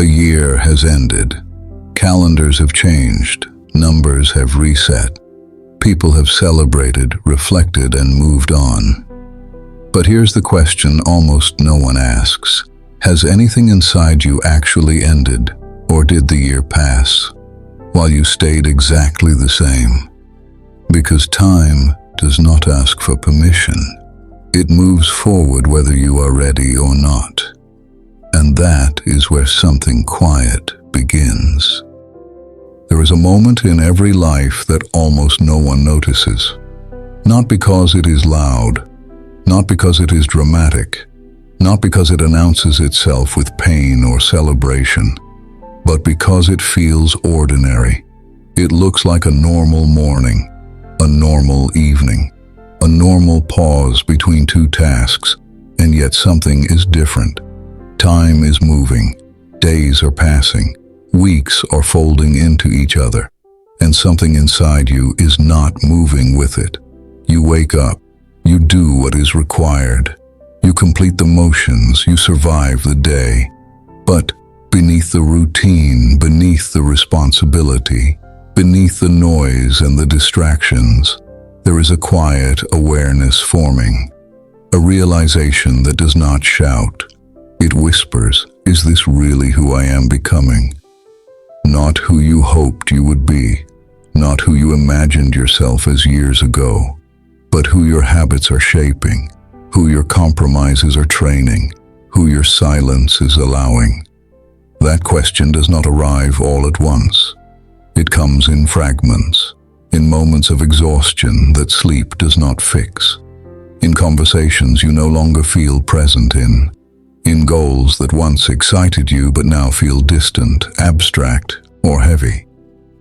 A year has ended. Calendars have changed. Numbers have reset. People have celebrated, reflected, and moved on. But here's the question almost no one asks. Has anything inside you actually ended, or did the year pass, while you stayed exactly the same? Because time does not ask for permission. It moves forward whether you are ready or not. And that is where something quiet begins. There is a moment in every life that almost no one notices. Not because it is loud, not because it is dramatic, not because it announces itself with pain or celebration, but because it feels ordinary. It looks like a normal morning, a normal evening, a normal pause between two tasks, and yet something is different. Time is moving, days are passing, weeks are folding into each other, and something inside you is not moving with it. You wake up, you do what is required, you complete the motions, you survive the day. But beneath the routine, beneath the responsibility, beneath the noise and the distractions, there is a quiet awareness forming, a realization that does not shout. It whispers, "Is this really who I am becoming?" Not who you hoped you would be, not who you imagined yourself as years ago, but who your habits are shaping, who your compromises are training, who your silence is allowing. That question does not arrive all at once. It comes in fragments, in moments of exhaustion that sleep does not fix, in conversations you no longer feel present in goals that once excited you but now feel distant, abstract, or heavy.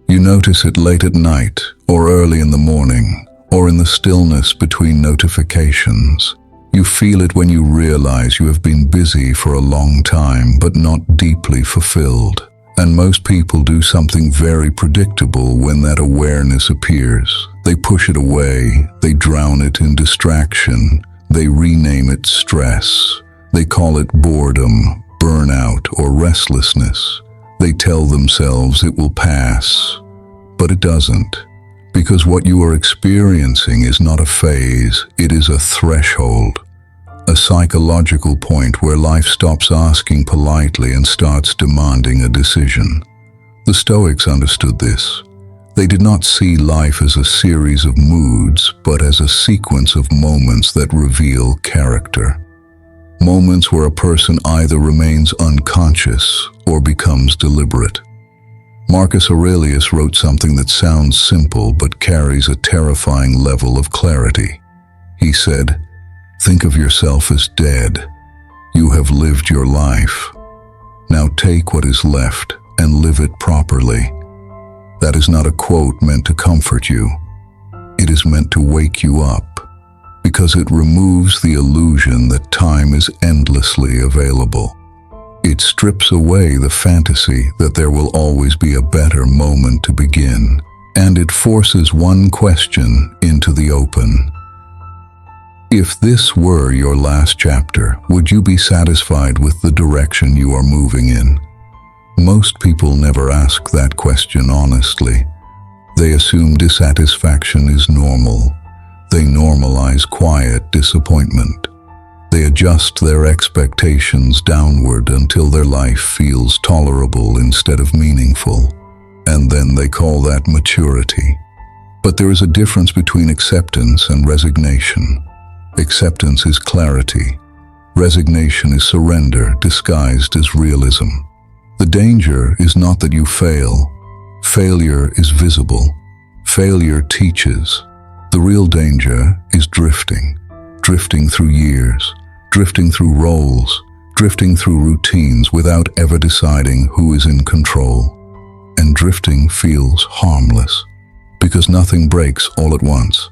You notice it late at night, or early in the morning, or in the stillness between notifications. You feel it when you realize you have been busy for a long time but not deeply fulfilled. And most people do something very predictable when that awareness appears. They push it away, they drown it in distraction, they rename it stress. They call it boredom, burnout, or restlessness. They tell themselves it will pass, but it doesn't. Because what you are experiencing is not a phase, it is a threshold, a psychological point where life stops asking politely and starts demanding a decision. The Stoics understood this. They did not see life as a series of moods, but as a sequence of moments that reveal character. Moments where a person either remains unconscious or becomes deliberate. Marcus Aurelius wrote something that sounds simple but carries a terrifying level of clarity. He said, "Think of yourself as dead. You have lived your life. Now take what is left and live it properly." That is not a quote meant to comfort you. It is meant to wake you up, because it removes the illusion that time is endlessly available. It strips away the fantasy that there will always be a better moment to begin, and it forces one question into the open. If this were your last chapter, would you be satisfied with the direction you are moving in? Most people never ask that question honestly. They assume dissatisfaction is normal. They normalize quiet disappointment. They adjust their expectations downward until their life feels tolerable instead of meaningful. And then they call that maturity. But there is a difference between acceptance and resignation. Acceptance is clarity. Resignation is surrender disguised as realism. The danger is not that you fail. Failure is visible. Failure teaches. The real danger is drifting through years, drifting through roles, drifting through routines without ever deciding who is in control. And drifting feels harmless, because nothing breaks all at once,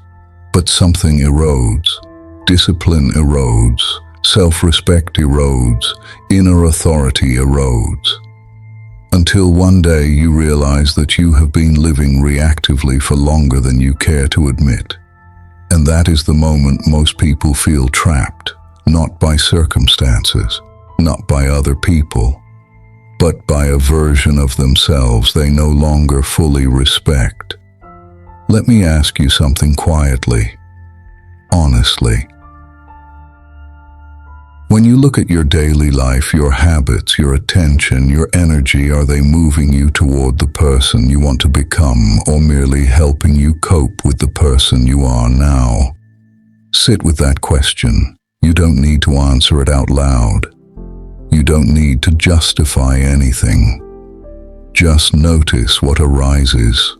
but something erodes. Discipline erodes, self-respect erodes, inner authority erodes. Until one day you realize that you have been living reactively for longer than you care to admit. And that is the moment most people feel trapped, not by circumstances, not by other people, but by a version of themselves they no longer fully respect. Let me ask you something quietly, honestly. When you look at your daily life, your habits, your attention, your energy, are they moving you toward the person you want to become, or merely helping you cope with the person you are now? Sit with that question. You don't need to answer it out loud. You don't need to justify anything. Just notice what arises,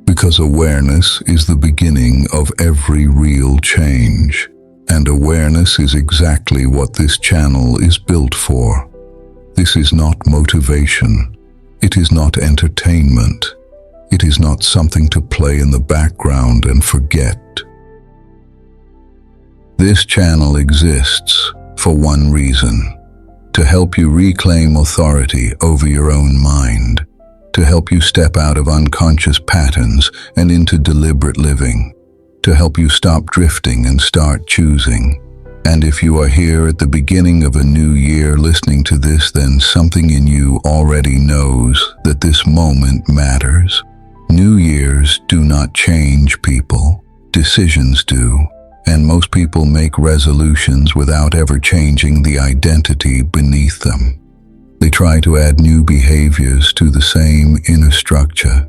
because awareness is the beginning of every real change. And awareness is exactly what this channel is built for. This is not motivation. It is not entertainment. It is not something to play in the background and forget. This channel exists for one reason: to help you reclaim authority over your own mind, to help you step out of unconscious patterns and into deliberate living, to help you stop drifting and start choosing. And if you are here at the beginning of a new year listening to this, then something in you already knows that this moment matters. New years do not change people. Decisions do. And most people make resolutions without ever changing the identity beneath them. They try to add new behaviors to the same inner structure.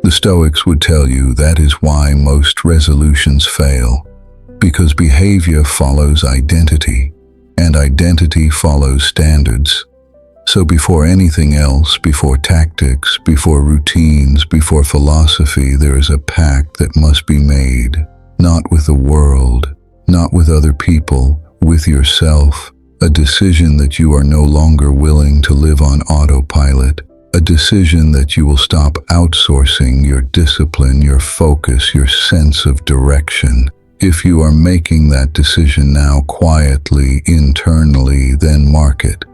The Stoics would tell you that is why most resolutions fail, because behavior follows identity, and identity follows standards. So before anything else, before tactics, before routines, before philosophy, there is a pact that must be made, not with the world, not with other people, with yourself, a decision that you are no longer willing to live on autopilot. A decision that you will stop outsourcing your discipline, your focus, your sense of direction. If you are making that decision now quietly, internally, then mark it.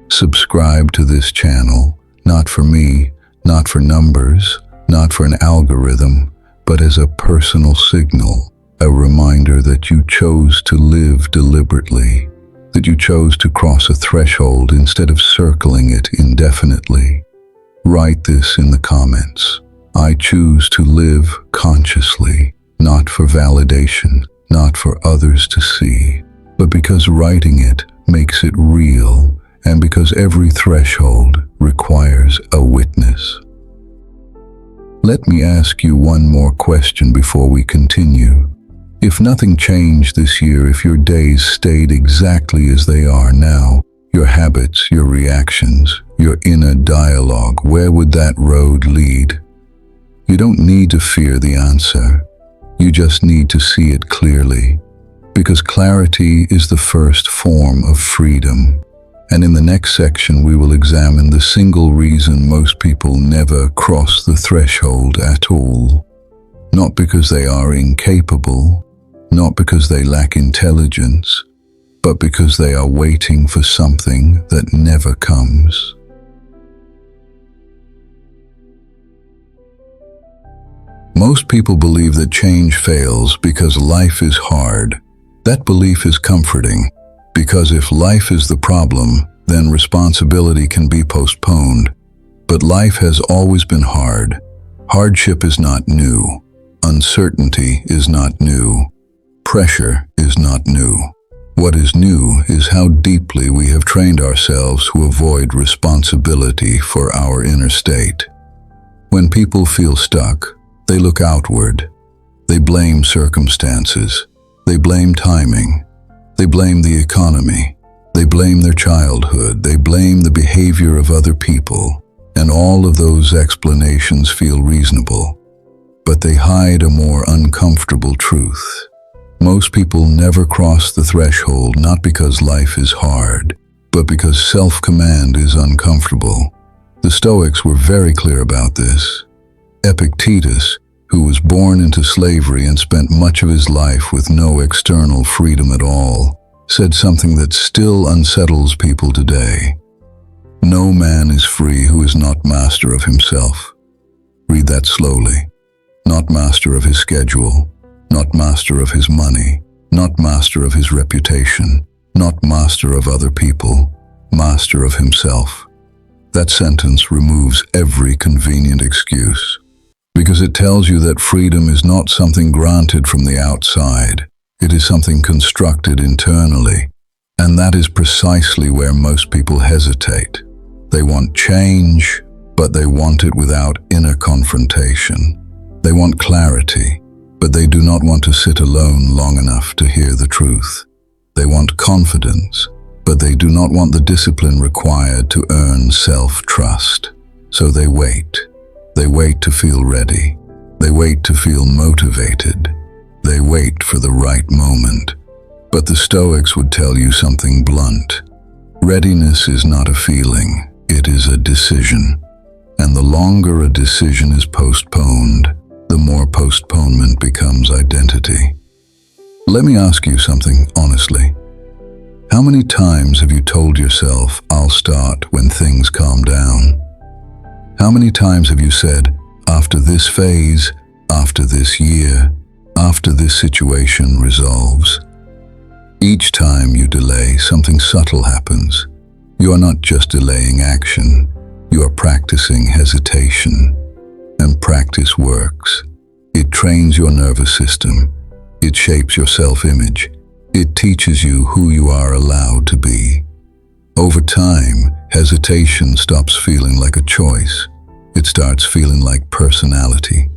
Subscribe to this channel, not for me, not for numbers, not for an algorithm, but as a personal signal, a reminder that you chose to live deliberately, that you chose to cross a threshold instead of circling it indefinitely. Write this in the comments. I choose to live consciously, not for validation, not for others to see, but because writing it makes it real, and because every threshold requires a witness. Let me ask you one more question before we continue. If nothing changed this year, if your days stayed exactly as they are now, your habits, your reactions, your inner dialogue, where would that road lead? You don't need to fear the answer. You just need to see it clearly, because clarity is the first form of freedom. And in the next section, we will examine the single reason most people never cross the threshold at all. Not because they are incapable, not because they lack intelligence, but because they are waiting for something that never comes. Most people believe that change fails because life is hard. That belief is comforting, because if life is the problem, then responsibility can be postponed. But life has always been hard. Hardship is not new. Uncertainty is not new. Pressure is not new. What is new is how deeply we have trained ourselves to avoid responsibility for our inner state. When people feel stuck, they look outward. They blame circumstances. They blame timing. They blame the economy. They blame their childhood. They blame the behavior of other people. And all of those explanations feel reasonable. But they hide a more uncomfortable truth. Most people never cross the threshold, not because life is hard, but because self-command is uncomfortable. The Stoics were very clear about this. Epictetus, who was born into slavery and spent much of his life with no external freedom at all, said something that still unsettles people today. No man is free who is not master of himself. Read that slowly. Not master of his schedule, not master of his money, not master of his reputation, not master of other people, master of himself. That sentence removes every convenient excuse, because it tells you that freedom is not something granted from the outside. It is something constructed internally, and that is precisely where most people hesitate. They want change, but they want it without inner confrontation. They want clarity, but they do not want to sit alone long enough to hear the truth. They want confidence, but they do not want the discipline required to earn self-trust. So they wait. They wait to feel ready. They wait to feel motivated. They wait for the right moment. But the Stoics would tell you something blunt. Readiness is not a feeling, it is a decision. And the longer a decision is postponed, the more postponement becomes identity. Let me ask you something honestly. How many times have you told yourself, "I'll start when things calm down"? How many times have you said, "After this phase, after this year, after this situation resolves"? Each time you delay, something subtle happens. You are not just delaying action, you are practicing hesitation. And practice works. It trains your nervous system. It shapes your self-image. It teaches you who you are allowed to be. Over time, hesitation stops feeling like a choice. It starts feeling like personality.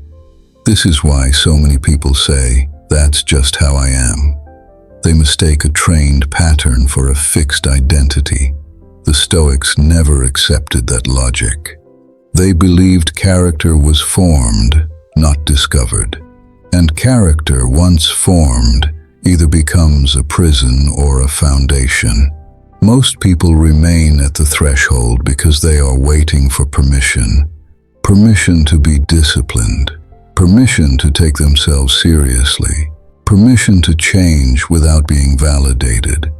This is why so many people say, "That's just how I am." They mistake a trained pattern for a fixed identity. The Stoics never accepted that logic. They believed character was formed, not discovered. And character, once formed, either becomes a prison or a foundation. Most people remain at the threshold because they are waiting for permission. Permission to be disciplined. Permission to take themselves seriously. Permission to change without being validated.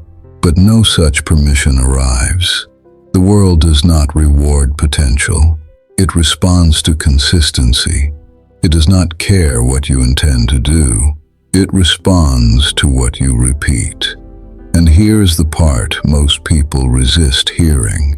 But no such permission arrives. The world does not reward potential. It responds to consistency. It does not care what you intend to do. It responds to what you repeat. And here's the part most people resist hearing.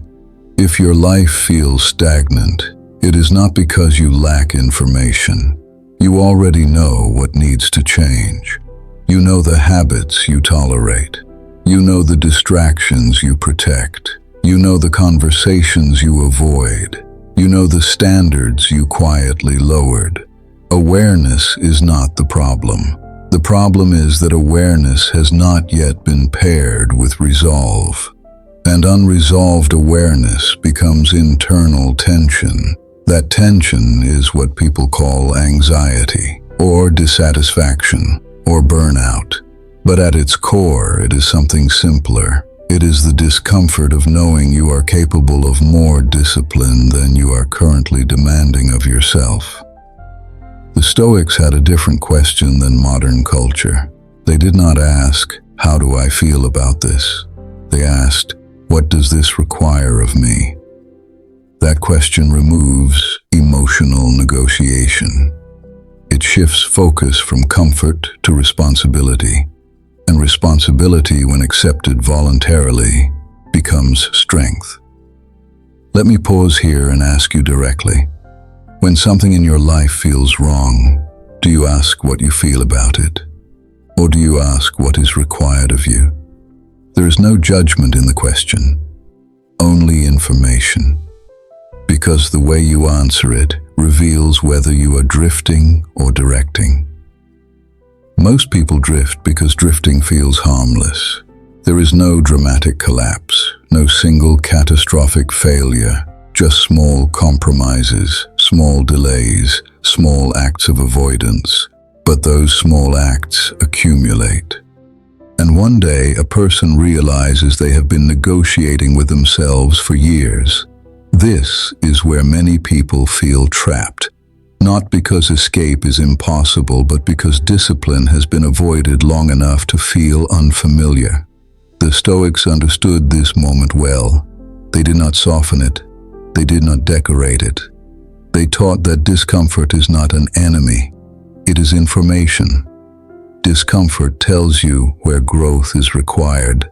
If your life feels stagnant, it is not because you lack information. You already know what needs to change. You know the habits you tolerate. You know the distractions you protect. You know the conversations you avoid. You know the standards you quietly lowered. Awareness is not the problem. The problem is that awareness has not yet been paired with resolve. And unresolved awareness becomes internal tension. That tension is what people call anxiety, or dissatisfaction, or burnout. But at its core, it is something simpler. It is the discomfort of knowing you are capable of more discipline than you are currently demanding of yourself. The Stoics had a different question than modern culture. They did not ask, "How do I feel about this?" They asked, "What does this require of me?" That question removes emotional negotiation. It shifts focus from comfort to responsibility. And responsibility, when accepted voluntarily, becomes strength. Let me pause here and ask you directly. When something in your life feels wrong, do you ask what you feel about it? Or do you ask what is required of you? There is no judgment in the question, only information. Because the way you answer it reveals whether you are drifting or directing. Most people drift because drifting feels harmless. There is no dramatic collapse, no single catastrophic failure, just small compromises, small delays, small acts of avoidance. But those small acts accumulate. And one day a person realizes they have been negotiating with themselves for years. This is where many people feel trapped. Not because escape is impossible, but because discipline has been avoided long enough to feel unfamiliar. The Stoics understood this moment well. They did not soften it. They did not decorate it. They taught that discomfort is not an enemy. It is information. Discomfort tells you where growth is required,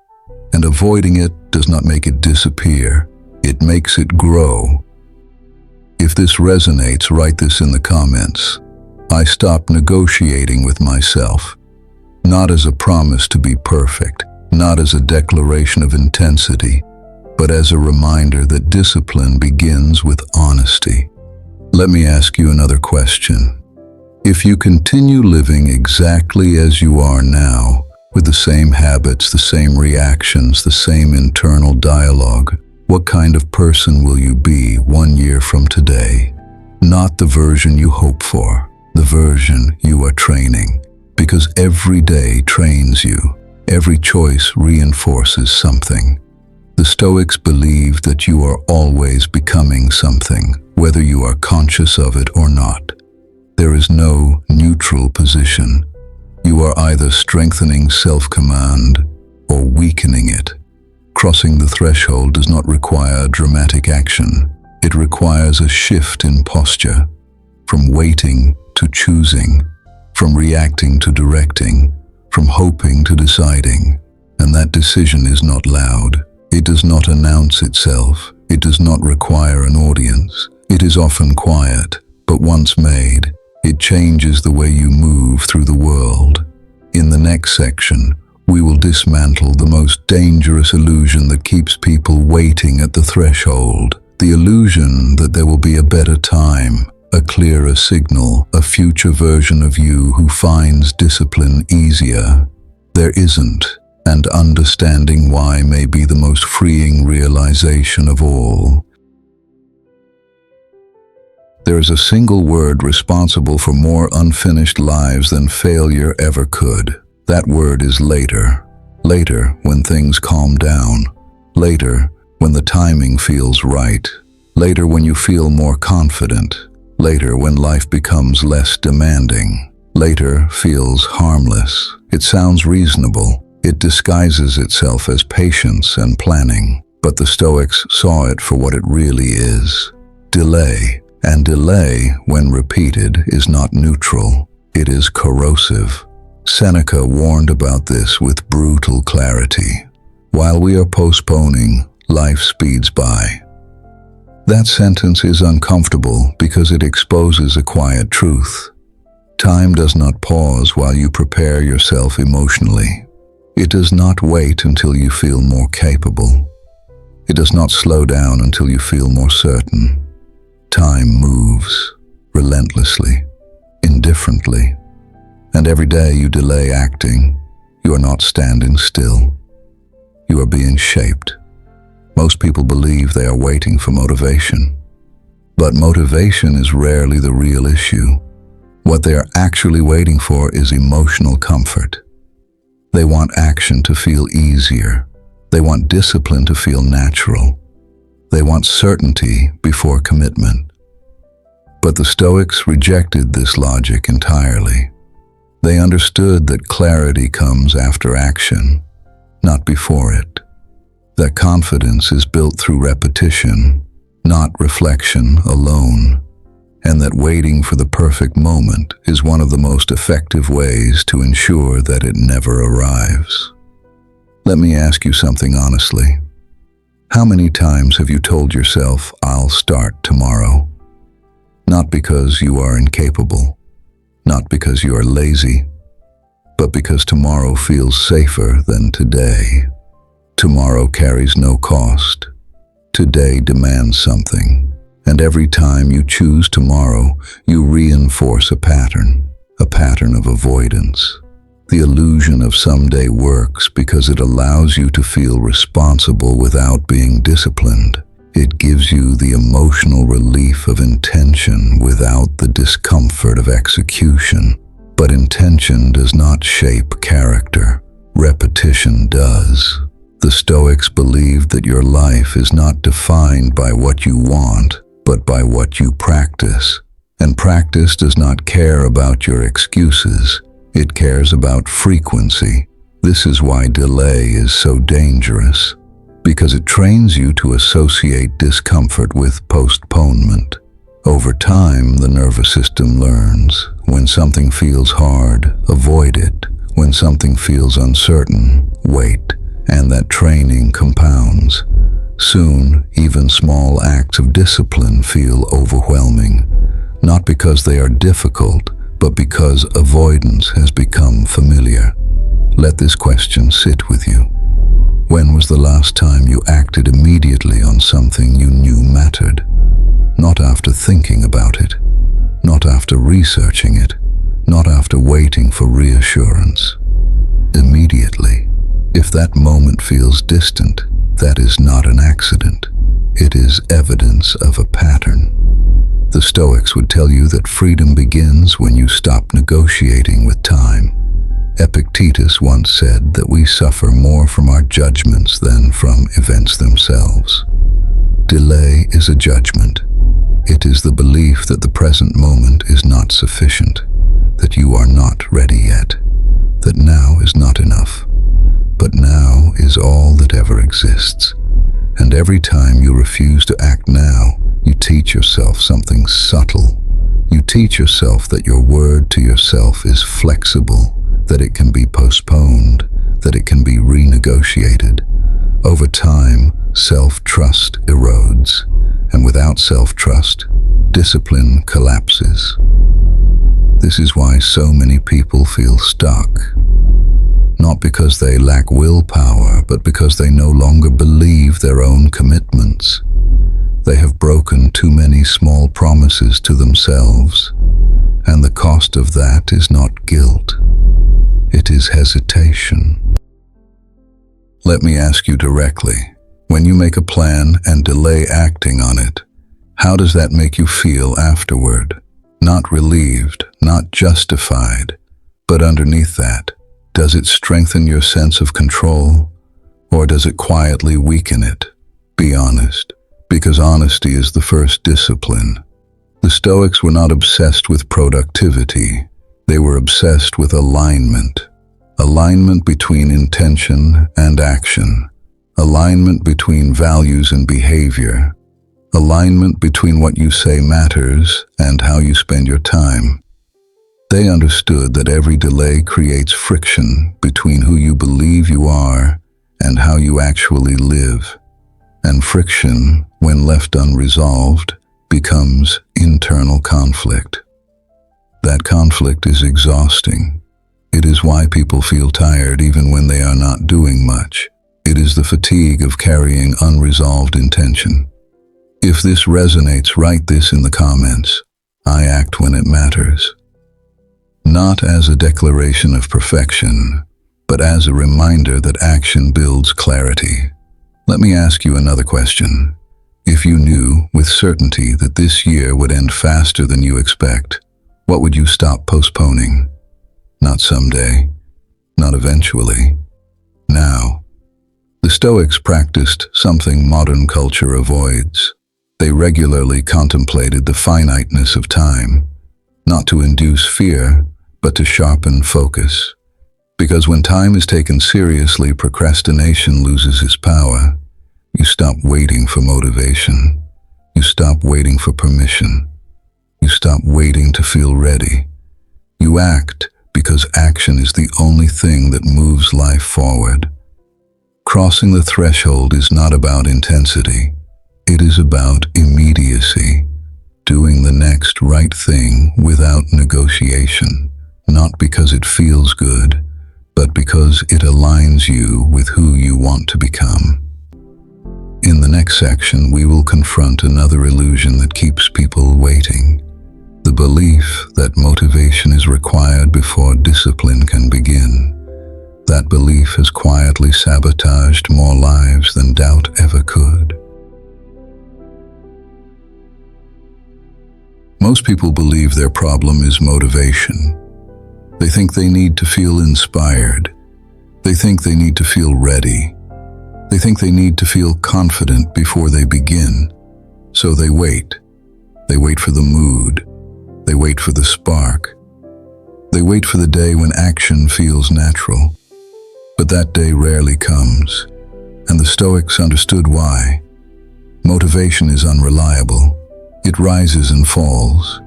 And avoiding it does not make it disappear. It makes it grow. If this resonates, write this in the comments. I stopped negotiating with myself, not as a promise to be perfect, not as a declaration of intensity, but as a reminder that discipline begins with honesty. Let me ask you another question. If you continue living exactly as you are now, with the same habits, the same reactions, the same internal dialogue, what kind of person will you be 1 year from today? Not the version you hope for, the version you are training. Because every day trains you. Every choice reinforces something. The Stoics believe that you are always becoming something, whether you are conscious of it or not. There is no neutral position. You are either strengthening self-command or weakening it. Crossing the threshold does not require dramatic action. It requires a shift in posture, from waiting to choosing, from reacting to directing, from hoping to deciding. And that decision is not loud. It does not announce itself. It does not require an audience. It is often quiet, but once made, it changes the way you move through the world. In the next section, we will dismantle the most dangerous illusion that keeps people waiting at the threshold. The illusion that there will be a better time, a clearer signal, a future version of you who finds discipline easier. There isn't, and understanding why may be the most freeing realization of all. There is a single word responsible for more unfinished lives than failure ever could. That word is later. Later, when things calm down. Later, when the timing feels right. Later, when you feel more confident. Later, when life becomes less demanding. Later feels harmless. It sounds reasonable. It disguises itself as patience and planning. But the Stoics saw it for what it really is. Delay. And delay, when repeated, is not neutral. It is corrosive. Seneca warned about this with brutal clarity. While we are postponing, life speeds by. That sentence is uncomfortable because it exposes a quiet truth. Time does not pause while you prepare yourself emotionally. It does not wait until you feel more capable. It does not slow down until you feel more certain. Time moves, relentlessly, indifferently. And every day you delay acting, you are not standing still. You are being shaped. Most people believe they are waiting for motivation. But motivation is rarely the real issue. What they are actually waiting for is emotional comfort. They want action to feel easier. They want discipline to feel natural. They want certainty before commitment. But the Stoics rejected this logic entirely. They understood that clarity comes after action, not before it. That confidence is built through repetition, not reflection alone. And that waiting for the perfect moment is one of the most effective ways to ensure that it never arrives. Let me ask you something honestly. How many times have you told yourself, "I'll start tomorrow"? Not because you are incapable, not because you are lazy, but because tomorrow feels safer than today. Tomorrow carries no cost. Today demands something. And every time you choose tomorrow, you reinforce a pattern of avoidance. The illusion of someday works because it allows you to feel responsible without being disciplined. It gives you the emotional relief of intention without the discomfort of execution. But intention does not shape character. Repetition does. The Stoics believed that your life is not defined by what you want, but by what you practice. And practice does not care about your excuses. It cares about frequency. This is why delay is so dangerous, because it trains you to associate discomfort with postponement. Over time, the nervous system learns. When something feels hard, avoid it. When something feels uncertain, wait. and that training compounds. Soon, even small acts of discipline feel overwhelming, not because they are difficult, but because avoidance has become familiar. Let this question sit with you. When was the last time you acted immediately on something you knew mattered? Not after thinking about it, not after researching it, not after waiting for reassurance. Immediately. If that moment feels distant, that is not an accident. It is evidence of a pattern. The Stoics would tell you that freedom begins when you stop negotiating with time. Epictetus once said that we suffer more from our judgments than from events themselves. Delay is a judgment. It is the belief that the present moment is not sufficient, that you are not ready yet, that now is not enough. But now is all that ever exists. And every time you refuse to act now, you teach yourself something subtle. You teach yourself that your word to yourself is flexible, that it can be postponed, that it can be renegotiated. Over time, self-trust erodes, and without self-trust, discipline collapses. This is why so many people feel stuck. Not because they lack willpower, but because they no longer believe their own commitments. They have broken too many small promises to themselves, and the cost of that is not guilt. It is hesitation. Let me ask you directly, when you make a plan and delay acting on it, how does that make you feel afterward? Not relieved, not justified, but underneath that, does it strengthen your sense of control, or does it quietly weaken it? Be honest, because honesty is the first discipline. The Stoics were not obsessed with productivity. They were obsessed with alignment. Alignment between intention and action. Alignment between values and behavior. Alignment between what you say matters and how you spend your time. They understood that every delay creates friction between who you believe you are and how you actually live. And friction, when left unresolved, becomes internal conflict. That conflict is exhausting. It is why people feel tired even when they are not doing much. It is the fatigue of carrying unresolved intention. If this resonates, write this in the comments. I act when it matters. Not as a declaration of perfection, but as a reminder that action builds clarity. Let me ask you another question. If you knew with certainty that this year would end faster than you expect, what would you stop postponing? Not someday, not eventually, now. The Stoics practiced something modern culture avoids. They regularly contemplated the finiteness of time, not to induce fear, but to sharpen focus. Because when time is taken seriously, procrastination loses its power. You stop waiting for motivation. You stop waiting for permission. You stop waiting to feel ready. You act because action is the only thing that moves life forward. Crossing the threshold is not about intensity. It is about immediacy, doing the next right thing without negotiation. Not because it feels good, but because it aligns you with who you want to become. In the next section, we will confront another illusion that keeps people waiting. The belief that motivation is required before discipline can begin. That belief has quietly sabotaged more lives than doubt ever could. Most people believe their problem is motivation. They think they need to feel inspired. They think they need to feel ready. They think they need to feel confident before they begin. So they wait. They wait for the mood. They wait for the spark. They wait for the day when action feels natural. But that day rarely comes, and the Stoics understood why. Motivation is unreliable. It rises and falls.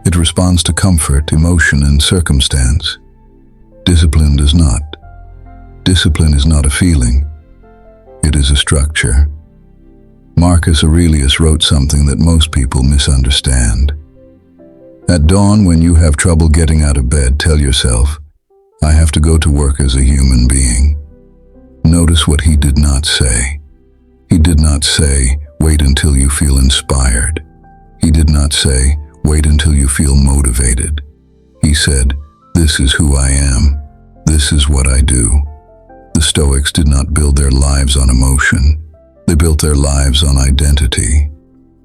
It responds to comfort, emotion, and circumstance. Discipline does not. Discipline is not a feeling. it is a structure. Marcus Aurelius wrote something that most people misunderstand. At dawn, when you have trouble getting out of bed, tell yourself, I have to go to work as a human being. Notice what he did not say. He did not say, wait until you feel inspired. He did not say, wait until you feel motivated. He said, this is who I am. This is what I do. The Stoics did not build their lives on emotion. They built their lives on identity.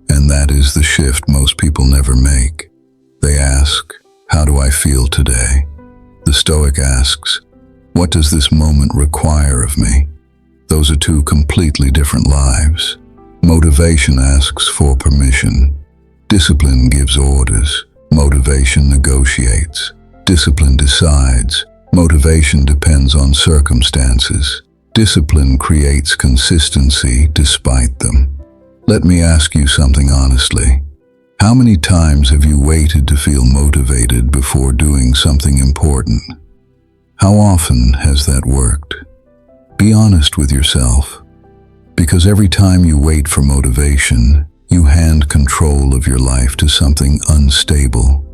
And that is the shift most people never make. They ask, how do I feel today? The Stoic asks, what does this moment require of me? Those are two completely different lives. Motivation asks for permission. Discipline gives orders. Motivation negotiates. Discipline decides. Motivation depends on circumstances. Discipline creates consistency despite them. Let me ask you something honestly. How many times have you waited to feel motivated before doing something important? How often has that worked? Be honest with yourself, because every time you wait for motivation, you hand control of your life to something unstable.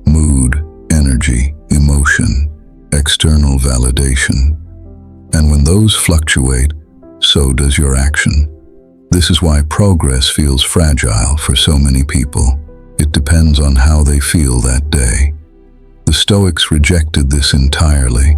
Mood, energy, emotion, external validation. And when those fluctuate, so does your action. This is why progress feels fragile for so many people. It depends on how they feel that day. The Stoics rejected this entirely.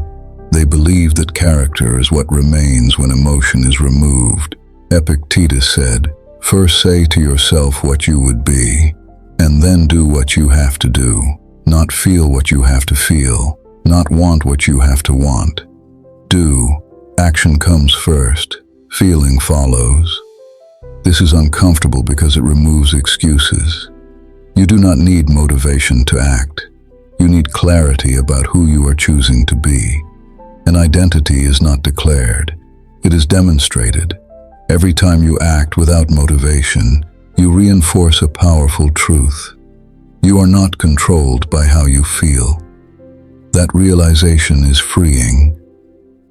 They believed that character is what remains when emotion is removed. Epictetus said, first say to yourself what you would be, and then do what you have to do. Not feel what you have to feel, not want what you have to want. Do. Action comes first. Feeling follows. This is uncomfortable because it removes excuses. You do not need motivation to act. You need clarity about who you are choosing to be. An identity is not declared. It is demonstrated. Every time you act without motivation, you reinforce a powerful truth. You are not controlled by how you feel. That realization is freeing,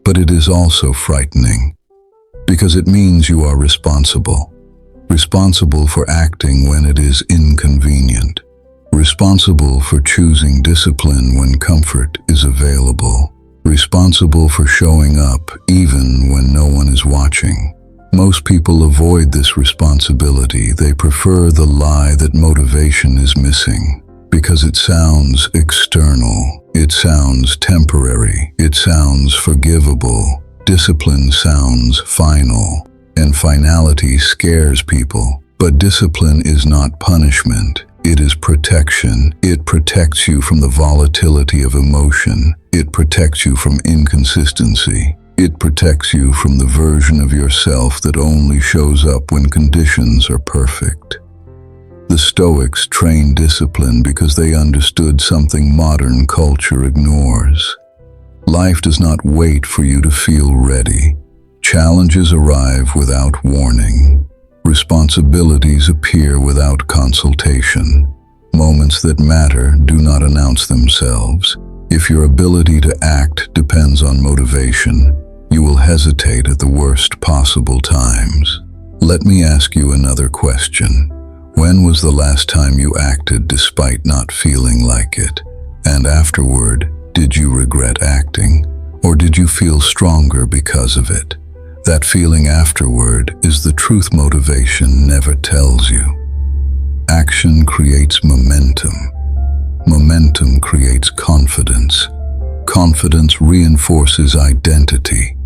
but it is also frightening, because it means you are responsible. Responsible for acting when it is inconvenient. Responsible for choosing discipline when comfort is available. Responsible for showing up even when no one is watching. Most people avoid this responsibility. They prefer the lie that motivation is missing because it sounds external. It sounds temporary. It sounds forgivable. Discipline sounds final. And finality scares people. But discipline is not punishment. It is protection. It protects you from the volatility of emotion. It protects you from inconsistency. It protects you from the version of yourself that only shows up when conditions are perfect. The Stoics trained discipline because they understood something modern culture ignores. Life does not wait for you to feel ready. Challenges arrive without warning. Responsibilities appear without consultation. Moments that matter do not announce themselves. If your ability to act depends on motivation, you will hesitate at the worst possible times. Let me ask you another question. When was the last time you acted despite not feeling like it? And afterward, did you regret acting? Or did you feel stronger because of it? That feeling afterward is the truth motivation never tells you. Action creates momentum. Momentum creates confidence. Confidence reinforces identity,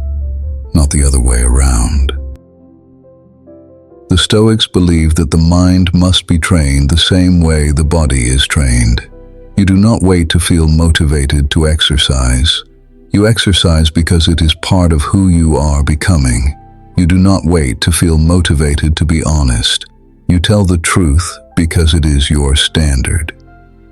not the other way around. The Stoics believed that the mind must be trained the same way the body is trained. You do not wait to feel motivated to exercise. You exercise because it is part of who you are becoming. You do not wait to feel motivated to be honest. You tell the truth because it is your standard.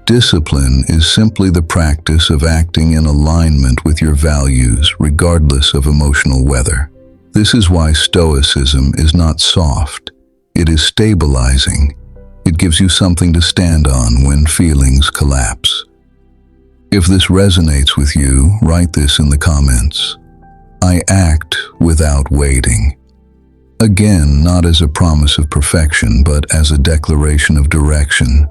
Discipline is simply the practice of acting in alignment with your values, regardless of emotional weather. This is why Stoicism is not soft. It is stabilizing. It gives you something to stand on when feelings collapse. If this resonates with you, write this in the comments. I act without waiting. Again, not as a promise of perfection, but as a declaration of direction.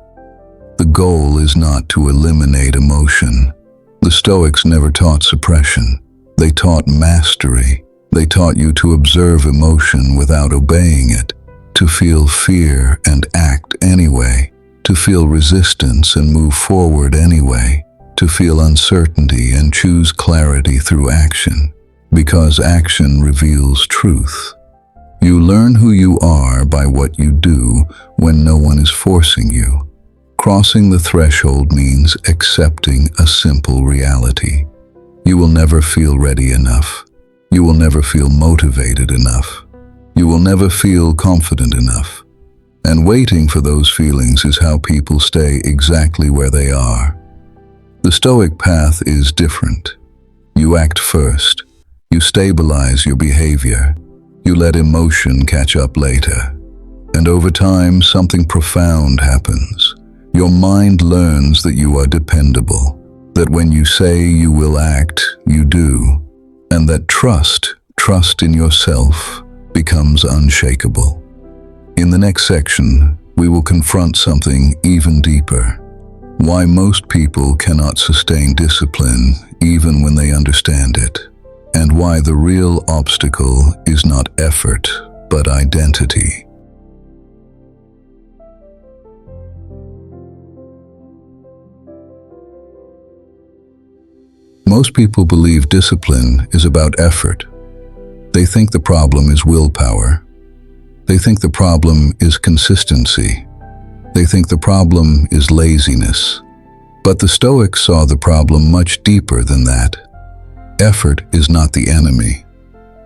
The goal is not to eliminate emotion. The Stoics never taught suppression. They taught mastery. They taught you to observe emotion without obeying it, to feel fear and act anyway, to feel resistance and move forward anyway, to feel uncertainty and choose clarity through action, because action reveals truth. You learn who you are by what you do when no one is forcing you. Crossing the threshold means accepting a simple reality. You will never feel ready enough. You will never feel motivated enough. You will never feel confident enough. And waiting for those feelings is how people stay exactly where they are. The Stoic path is different. You act first. You stabilize your behavior. You let emotion catch up later. And over time, something profound happens. Your mind learns that you are dependable, that when you say you will act, you do, and that trust in yourself, becomes unshakable. In the next section, we will confront something even deeper. Why most people cannot sustain discipline even when they understand it, and why the real obstacle is not effort, but identity. Most people believe discipline is about effort. They think the problem is willpower. They think the problem is consistency. They think the problem is laziness. But the Stoics saw the problem much deeper than that. Effort is not the enemy.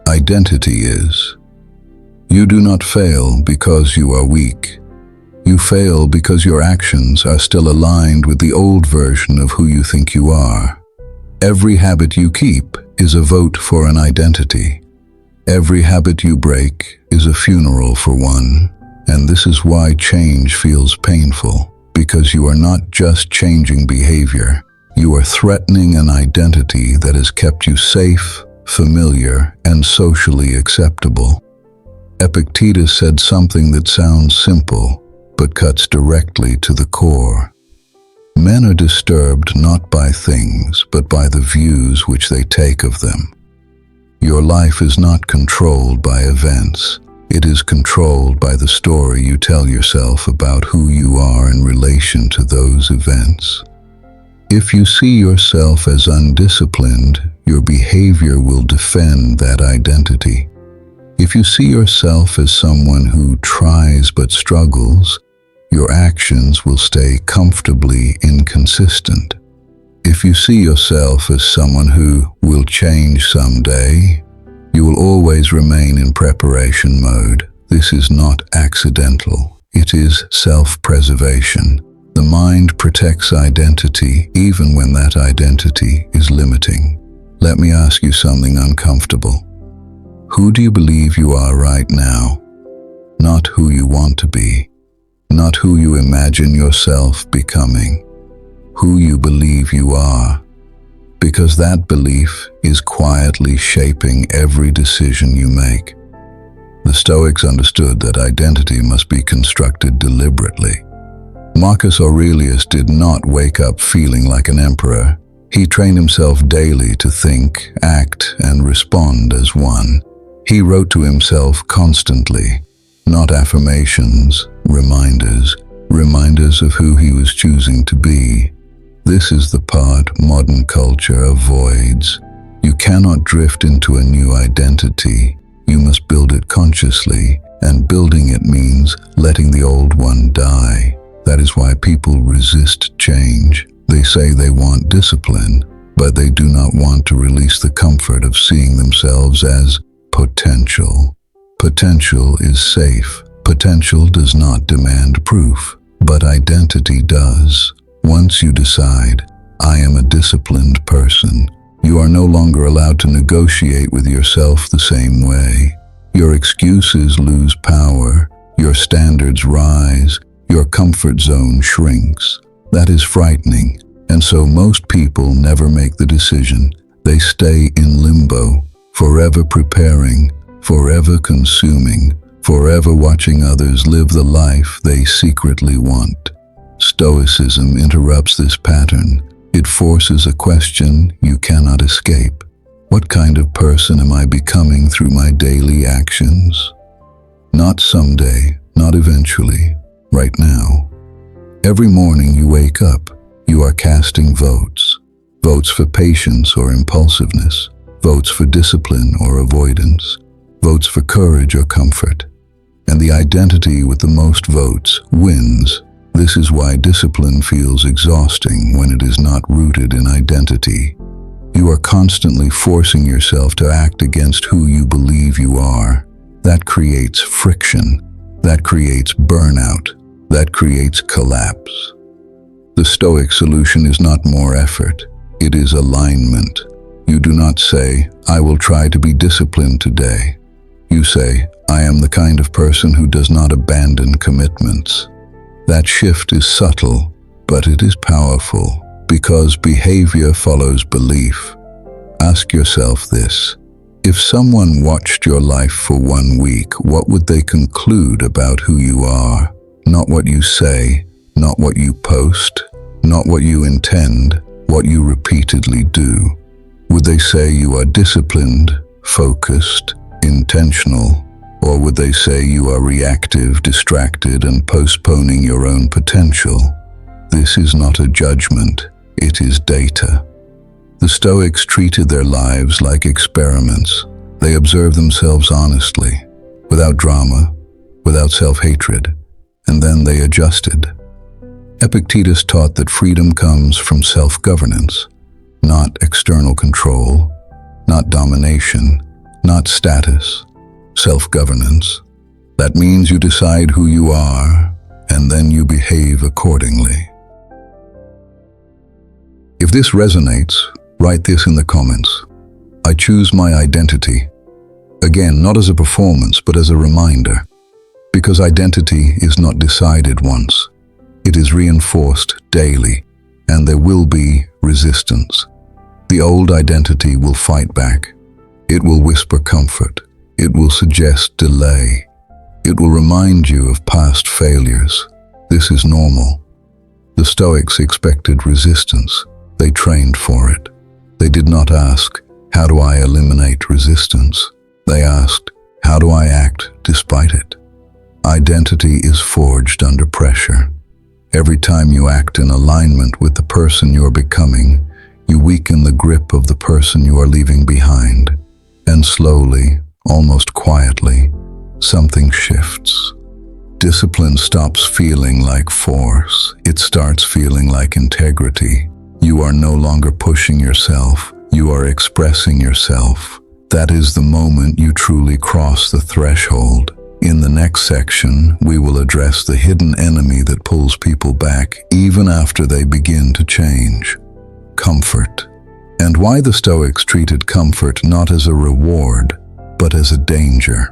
Identity is. You do not fail because you are weak. You fail because your actions are still aligned with the old version of who you think you are. Every habit you keep is a vote for an identity. Every habit you break is a funeral for one. And this is why change feels painful, because you are not just changing behavior. You are threatening an identity that has kept you safe, familiar, and socially acceptable. Epictetus said something that sounds simple, but cuts directly to the core. Men are disturbed not by things, but by the views which they take of them. Your life is not controlled by events. It is controlled by the story you tell yourself about who you are in relation to those events. If you see yourself as undisciplined, your behavior will defend that identity. If you see yourself as someone who tries but struggles, your actions will stay comfortably inconsistent. If you see yourself as someone who will change someday, you will always remain in preparation mode. This is not accidental. It is self-preservation. The mind protects identity even when that identity is limiting. Let me ask you something uncomfortable. Who do you believe you are right now? Not who you want to be. Not who you imagine yourself becoming. Who you believe you are. Because that belief is quietly shaping every decision you make. The Stoics understood that identity must be constructed deliberately. Marcus Aurelius did not wake up feeling like an emperor. He trained himself daily to think, act, and respond as one. He wrote to himself constantly, not affirmations, reminders of who he was choosing to be. This is the part modern culture avoids. You cannot drift into a new identity. You must build it consciously, and building it means letting the old one die. That is why people resist change. They say they want discipline, but they do not want to release the comfort of seeing themselves as potential. Potential is safe. Potential does not demand proof, but identity does. Once you decide, I am a disciplined person, you are no longer allowed to negotiate with yourself the same way. Your excuses lose power, your standards rise, your comfort zone shrinks. That is frightening, and so most people never make the decision. They stay in limbo, forever preparing, forever consuming, forever watching others live the life they secretly want. Stoicism interrupts this pattern. It forces a question you cannot escape. What kind of person am I becoming through my daily actions? Not someday, not eventually, right now. Every morning you wake up, you are casting votes. Votes for patience or impulsiveness, votes for discipline or avoidance, votes for courage or comfort. And the identity with the most votes wins. This is why discipline feels exhausting when it is not rooted in identity. You are constantly forcing yourself to act against who you believe you are. That creates friction. That creates burnout. That creates collapse. The Stoic solution is not more effort. It is alignment. You do not say, "I will try to be disciplined today." You say, "I am the kind of person who does not abandon commitments." That shift is subtle, but it is powerful, because behavior follows belief. Ask yourself this: if someone watched your life for 1 week, what would they conclude about who you are? Not what you say, not what you post, not what you intend, what you repeatedly do. Would they say you are disciplined, focused, intentional? Or would they say you are reactive, distracted, and postponing your own potential? This is not a judgment, it is data. The Stoics treated their lives like experiments. They observed themselves honestly, without drama, without self-hatred, and then they adjusted. Epictetus taught that freedom comes from self-governance, not external control, not domination, not status. Self-governance. That means you decide who you are, and then you behave accordingly. If this resonates, write this in the comments. I choose my identity. Again, not as a performance, but as a reminder. Because identity is not decided once. It is reinforced daily, and there will be resistance. The old identity will fight back. It will whisper comfort. It will suggest delay. It will remind you of past failures. This is normal. The Stoics expected resistance. They trained for it. They did not ask, "How do I eliminate resistance?" They asked, "How do I act despite it?" Identity is forged under pressure. Every time you act in alignment with the person you are becoming, you weaken the grip of the person you are leaving behind. And slowly, almost quietly, something shifts. Discipline stops feeling like force. It starts feeling like integrity. You are no longer pushing yourself. You are expressing yourself. That is the moment you truly cross the threshold. In the next section, we will address the hidden enemy that pulls people back even after they begin to change. Comfort. And why the Stoics treated comfort not as a reward, but as a danger.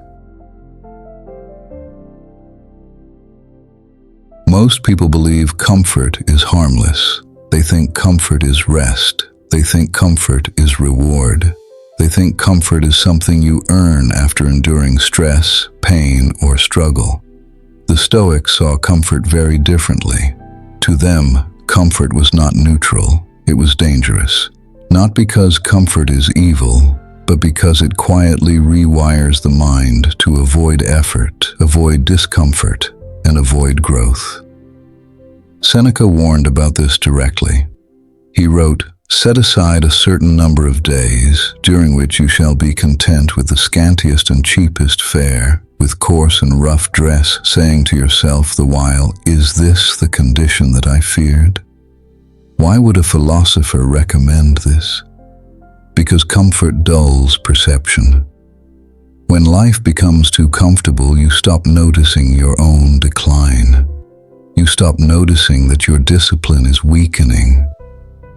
Most people believe comfort is harmless. They think comfort is rest. They think comfort is reward. They think comfort is something you earn after enduring stress, pain, or struggle. The Stoics saw comfort very differently. To them, comfort was not neutral, it was dangerous. Not because comfort is evil, but because it quietly rewires the mind to avoid effort, avoid discomfort, and avoid growth. Seneca warned about this directly. He wrote, "Set aside a certain number of days, during which you shall be content with the scantiest and cheapest fare, with coarse and rough dress, saying to yourself the while, 'Is this the condition that I feared?'" Why would a philosopher recommend this? Because comfort dulls perception. When life becomes too comfortable, you stop noticing your own decline. You stop noticing that your discipline is weakening.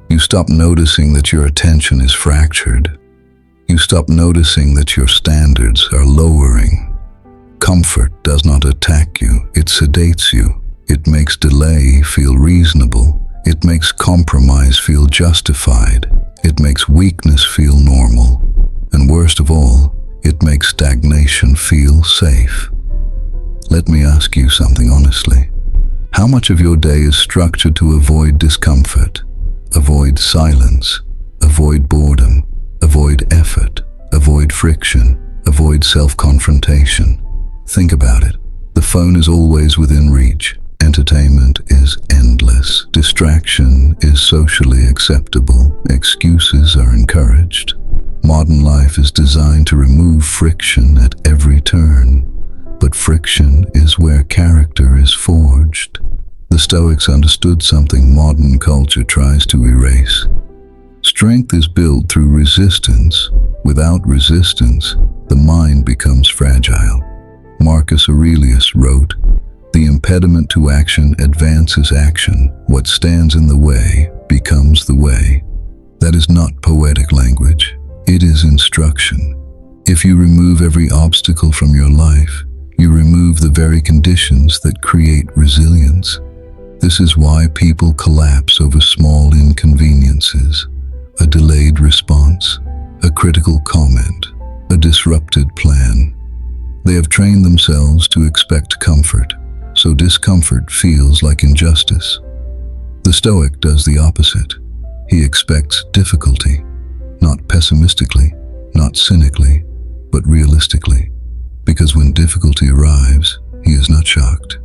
You stop noticing that your attention is fractured. You stop noticing that your standards are lowering. Comfort does not attack you, it sedates you. It makes delay feel reasonable. It makes compromise feel justified. It makes weakness feel normal. And worst of all, It makes stagnation feel safe. Let me ask you something honestly. How much of your day is structured to avoid discomfort, avoid silence, avoid boredom, avoid effort, avoid friction, avoid self-confrontation? Think about it. The phone is always within reach. Entertainment is endless. Distraction is socially acceptable. Excuses are encouraged. Modern life is designed to remove friction at every turn. But friction is where character is forged. The Stoics understood something modern culture tries to erase. Strength is built through resistance. Without resistance, the mind becomes fragile. Marcus Aurelius wrote, "The impediment to action advances action. What stands in the way becomes the way." That is not poetic language. It is instruction. If you remove every obstacle from your life, you remove the very conditions that create resilience. This is why people collapse over small inconveniences, a delayed response, a critical comment, a disrupted plan. They have trained themselves to expect comfort, so discomfort feels like injustice. The Stoic does the opposite. He expects difficulty, not pessimistically, not cynically, but realistically. Because when difficulty arrives, he is not shocked.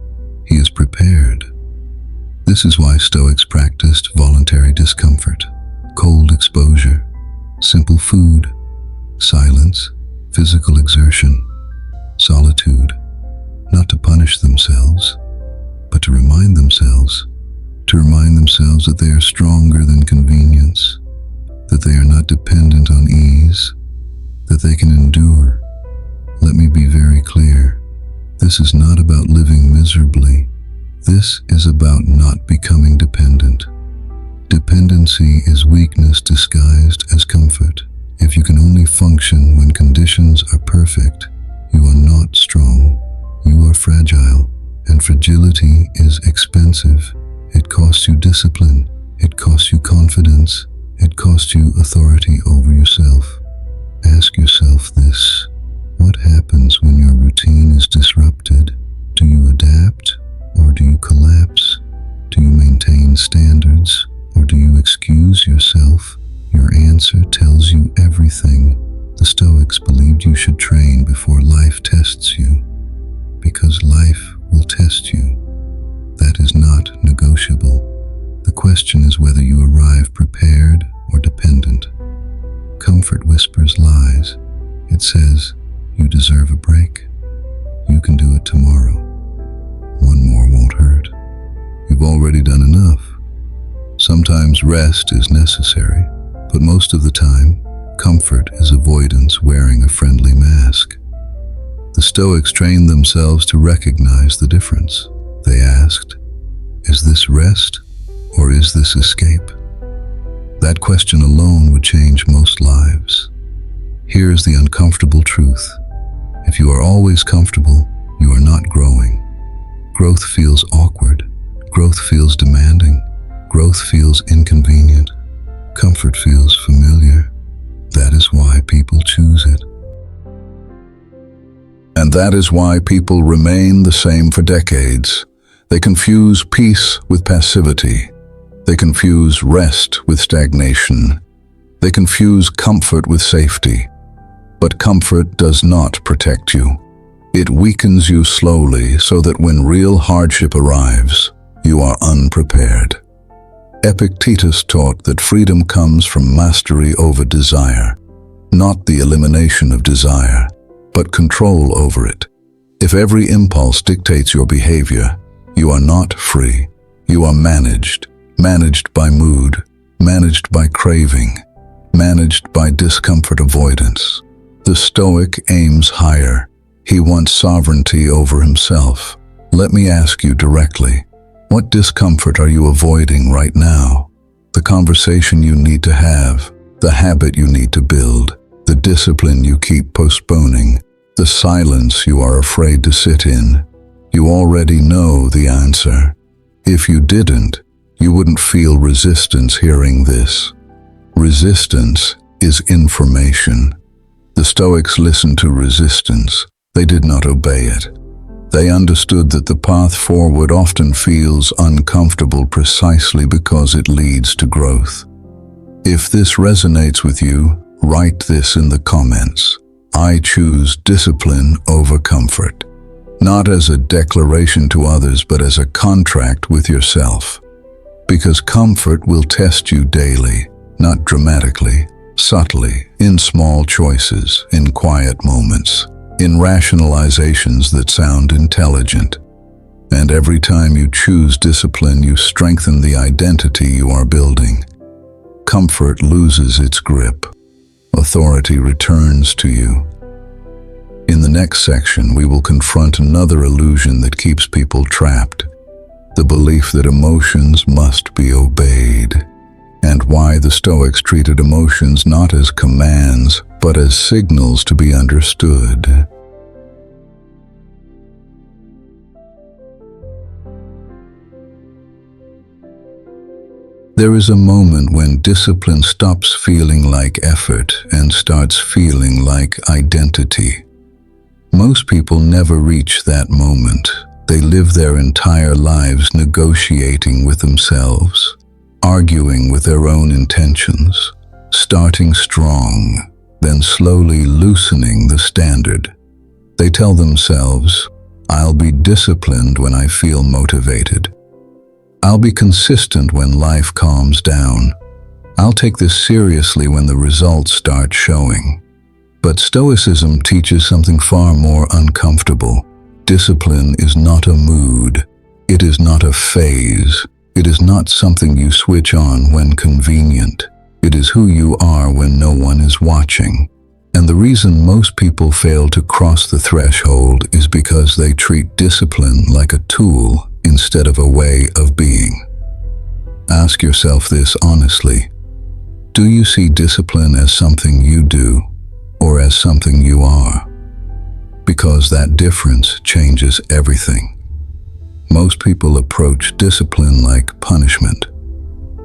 He is prepared. This is why Stoics practiced voluntary discomfort, cold exposure, simple food, silence, physical exertion, solitude, not to punish themselves, but to remind themselves that they are stronger than convenience, that they are not dependent on ease, that they can endure. Let me be very clear. This is not about living miserably. This is about not becoming dependent. Dependency is weakness disguised as comfort. If you can only function when conditions are perfect, you are not strong. You are fragile, and fragility is expensive. It costs you discipline. It costs you confidence. It costs you authority over yourself. Ask yourself this. What happens when your routine is disrupted? Do you adapt or do you collapse? Do you maintain standards or do you excuse yourself? Your answer tells you everything. The Stoics believed you should train before life tests you, because life will test you. That is not negotiable. The question is whether you arrive prepared or dependent. Comfort whispers lies. It says, "You deserve a break. You can do it tomorrow. One more won't hurt. You've already done enough." Sometimes rest is necessary, but most of the time, comfort is avoidance wearing a friendly mask. The Stoics trained themselves to recognize the difference. They asked, "Is this rest or is this escape?" That question alone would change most lives. Here is the uncomfortable truth. If you are always comfortable, you are not growing. Growth feels awkward. Growth feels demanding. Growth feels inconvenient. Comfort feels familiar. That is why people choose it. And that is why people remain the same for decades. They confuse peace with passivity. They confuse rest with stagnation. They confuse comfort with safety. But comfort does not protect you. It weakens you slowly so that when real hardship arrives, you are unprepared. Epictetus taught that freedom comes from mastery over desire, not the elimination of desire, but control over it. If every impulse dictates your behavior, you are not free. You are managed by mood, managed by craving, managed by discomfort avoidance. The Stoic aims higher. He wants sovereignty over himself. Let me ask you directly, what discomfort are you avoiding right now? The conversation you need to have, the habit you need to build, the discipline you keep postponing, the silence you are afraid to sit in. You already know the answer. If you didn't, you wouldn't feel resistance hearing this. Resistance is information. The Stoics listened to resistance. They did not obey it. They understood that the path forward often feels uncomfortable precisely because it leads to growth. If this resonates with you, write this in the comments. I choose discipline over comfort. Not as a declaration to others, but as a contract with yourself. Because comfort will test you daily, not dramatically, subtly, in small choices, in quiet moments, in rationalizations that sound intelligent. And every time you choose discipline, you strengthen the identity you are building. Comfort loses its grip. Authority returns to you. In the next section, we will confront another illusion that keeps people trapped, the belief that emotions must be obeyed, and why the Stoics treated emotions not as commands, but as signals to be understood. There is a moment when discipline stops feeling like effort and starts feeling like identity. Most people never reach that moment. They live their entire lives negotiating with themselves, arguing with their own intentions, starting strong, then slowly loosening the standard. They tell themselves, I'll be disciplined when I feel motivated. I'll be consistent when life calms down. I'll take this seriously when the results start showing. But Stoicism teaches something far more uncomfortable. Discipline is not a mood. It is not a phase. It is not something you switch on when convenient. It is who you are when no one is watching. And the reason most people fail to cross the threshold is because they treat discipline like a tool instead of a way of being. Ask yourself this honestly. Do you see discipline as something you do, or as something you are? Because that difference changes everything. Most people approach discipline like punishment.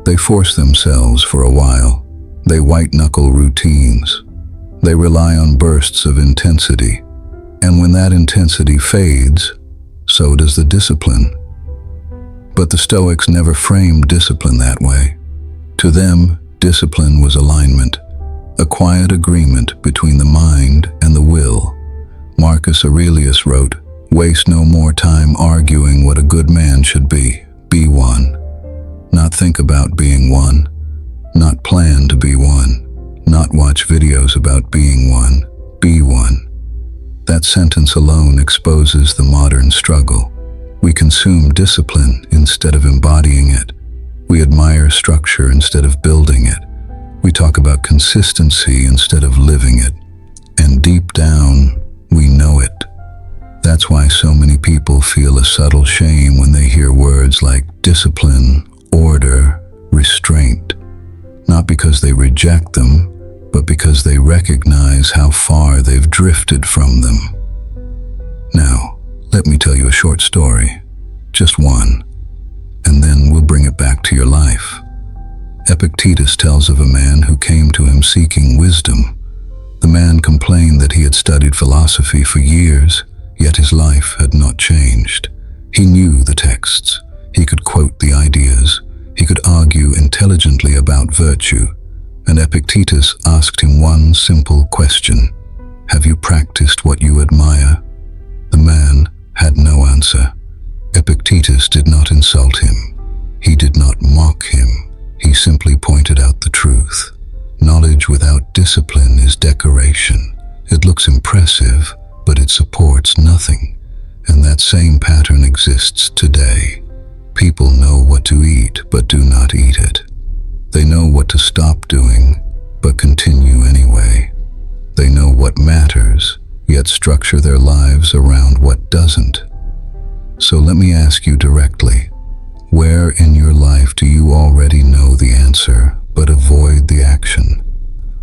They force themselves for a while. They white-knuckle routines. They rely on bursts of intensity. And when that intensity fades, so does the discipline. But the Stoics never framed discipline that way. To them, discipline was alignment, a quiet agreement between the mind and the will. Marcus Aurelius wrote, "Waste no more time arguing what a good man should be. Be one. Not think about being one. Not plan to be one. Not watch videos about being one. Be one." That sentence alone exposes the modern struggle. We consume discipline instead of embodying it. We admire structure instead of building it. We talk about consistency instead of living it. And deep down, we know it. That's why so many people feel a subtle shame when they hear words like discipline, order, restraint. Not because they reject them, but because they recognize how far they've drifted from them. Now, let me tell you a short story. Just one. And then we'll bring it back to your life. Epictetus tells of a man who came to him seeking wisdom. The man complained that he had studied philosophy for years, yet his life had not changed. He knew the texts. He could quote the ideas. He could argue intelligently about virtue. And Epictetus asked him one simple question. Have you practiced what you admire? The man had no answer. Epictetus did not insult him. He did not mock him. He simply pointed out the truth. Knowledge without discipline is decoration. It looks impressive, but it supports nothing. And that same pattern exists today. People know what to eat, but do not eat it. They know what to stop doing, but continue anyway. They know what matters, yet structure their lives around what doesn't. So let me ask you directly, where in your life do you already know the answer, but avoid the action?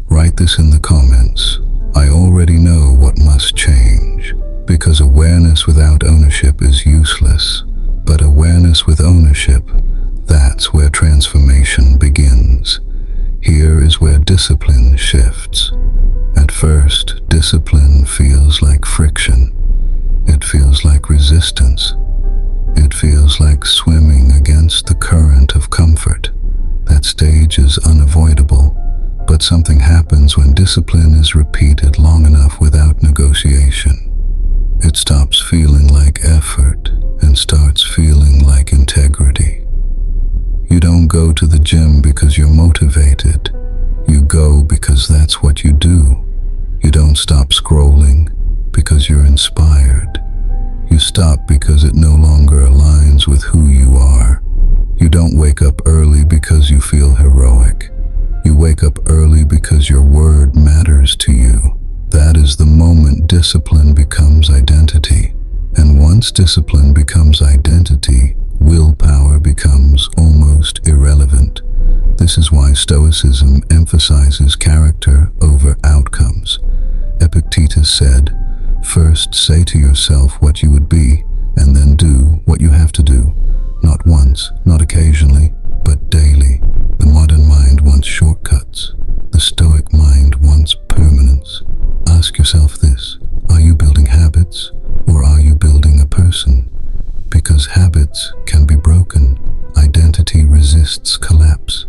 Write this in the comments. I already know what must change, because awareness without ownership is useless, but awareness with ownership, that's where transformation begins. Here is where discipline shifts. At first, discipline feels like friction. It feels like resistance. It feels like swimming against the current of comfort. That stage is unavoidable, but something happens when discipline is repeated long enough without negotiation. It stops feeling like effort and starts feeling like integrity. You don't go to the gym because you're motivated. You go because that's what you do. You don't stop scrolling because you're inspired. You stop because it no longer aligns with who you are. You don't wake up early because you feel heroic. You wake up early because your word matters to you. That is the moment discipline becomes identity. And once discipline becomes identity, willpower becomes almost irrelevant. This is why Stoicism emphasizes character over outcomes. Epictetus said, "First say to yourself what you would be, and then do what you have to do. Not once, not occasionally, but daily." The modern mind wants shortcuts. The Stoic mind wants permanence. Ask yourself this: are you building habits, or are you building a person? Because habits can be broken. Identity resists collapse.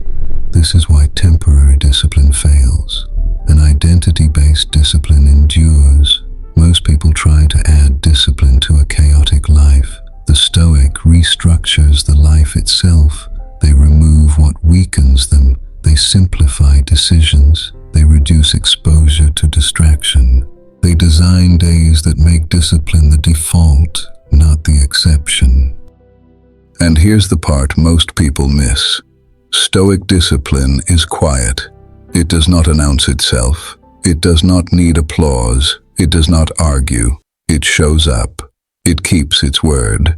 This is why temporary discipline fails. An identity-based discipline endures. Most people try to add discipline to a chaotic life. The Stoic restructures the life itself. They remove what weakens them. They simplify decisions. They reduce exposure to distraction. They design days that make discipline the default, not the exception. And here's the part most people miss. Stoic discipline is quiet. It does not announce itself. It does not need applause. It does not argue. It shows up. It keeps its word.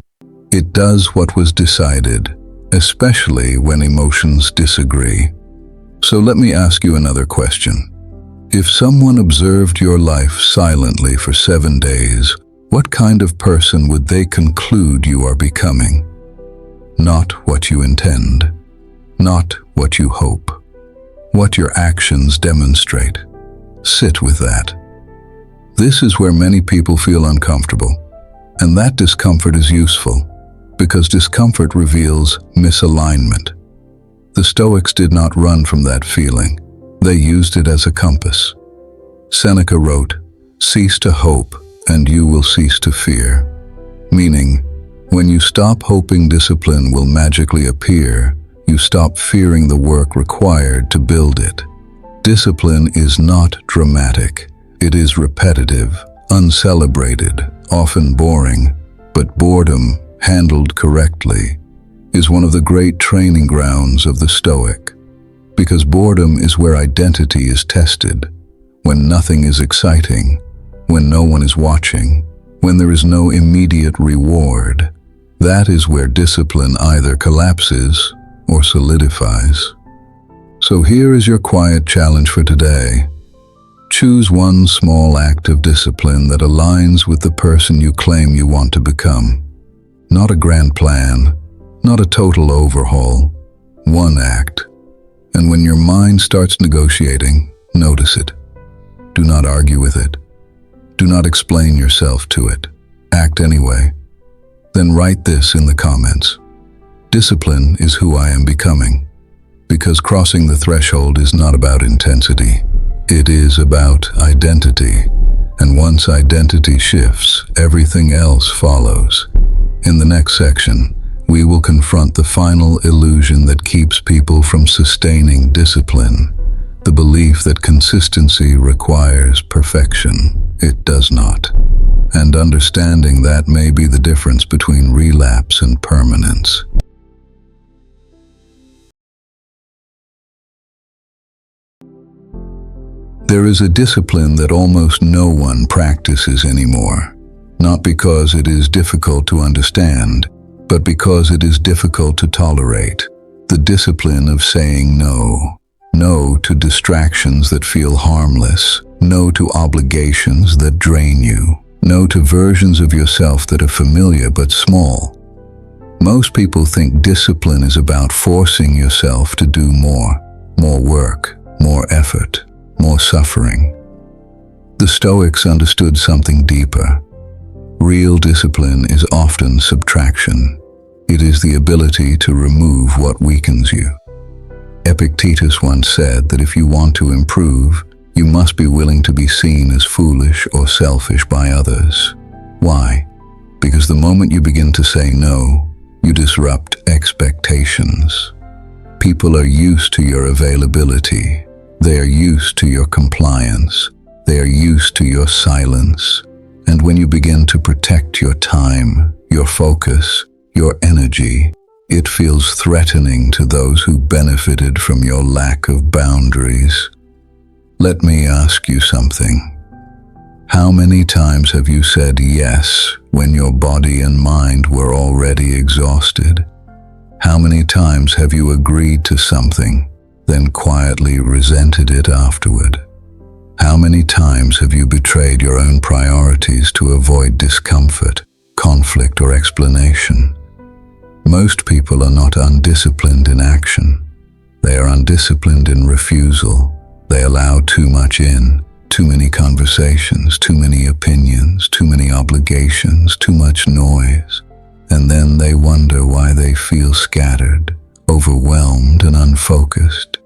It does what was decided, especially when emotions disagree. So let me ask you another question. If someone observed your life silently for 7 days, what kind of person would they conclude you are becoming? Not what you intend, not what you hope, what your actions demonstrate. Sit with that. This is where many people feel uncomfortable, and that discomfort is useful, because discomfort reveals misalignment. The Stoics did not run from that feeling. They used it as a compass. Seneca wrote, "Cease to hope, and you will cease to fear." Meaning, when you stop hoping discipline will magically appear, you stop fearing the work required to build it. Discipline is not dramatic. It is repetitive, uncelebrated, often boring, but boredom, handled correctly, is one of the great training grounds of the Stoic. Because boredom is where identity is tested, when nothing is exciting, when no one is watching, when there is no immediate reward. That is where discipline either collapses or solidifies. So here is your quiet challenge for today. Choose one small act of discipline that aligns with the person you claim you want to become. Not a grand plan, not a total overhaul, one act. And when your mind starts negotiating, notice it. Do not argue with it. Do not explain yourself to it. Act anyway. Then write this in the comments. Discipline is who I am becoming. Because crossing the threshold is not about intensity. It is about identity. And once identity shifts, everything else follows. In the next section, we will confront the final illusion that keeps people from sustaining discipline. The belief that consistency requires perfection. It does not. And understanding that may be the difference between relapse and permanence. There is a discipline that almost no one practices anymore. Not because it is difficult to understand, but because it is difficult to tolerate. The discipline of saying no. No to distractions that feel harmless. No to obligations that drain you. No to versions of yourself that are familiar but small. Most people think discipline is about forcing yourself to do more. More work, more effort, more suffering. The Stoics understood something deeper. Real discipline is often subtraction. It is the ability to remove what weakens you. Epictetus once said that if you want to improve, you must be willing to be seen as foolish or selfish by others. Why? Because the moment you begin to say no, you disrupt expectations. People are used to your availability. They are used to your compliance. They are used to your silence. And when you begin to protect your time, your focus, your energy, it feels threatening to those who benefited from your lack of boundaries. Let me ask you something. How many times have you said yes when your body and mind were already exhausted? How many times have you agreed to something, then quietly resented it afterward? How many times have you betrayed your own priorities to avoid discomfort, conflict, or explanation? Most people are not undisciplined in action. They are undisciplined in refusal. They allow too much in, too many conversations, too many opinions, too many obligations, too much noise. And then they wonder why they feel scattered, overwhelmed, and unfocused.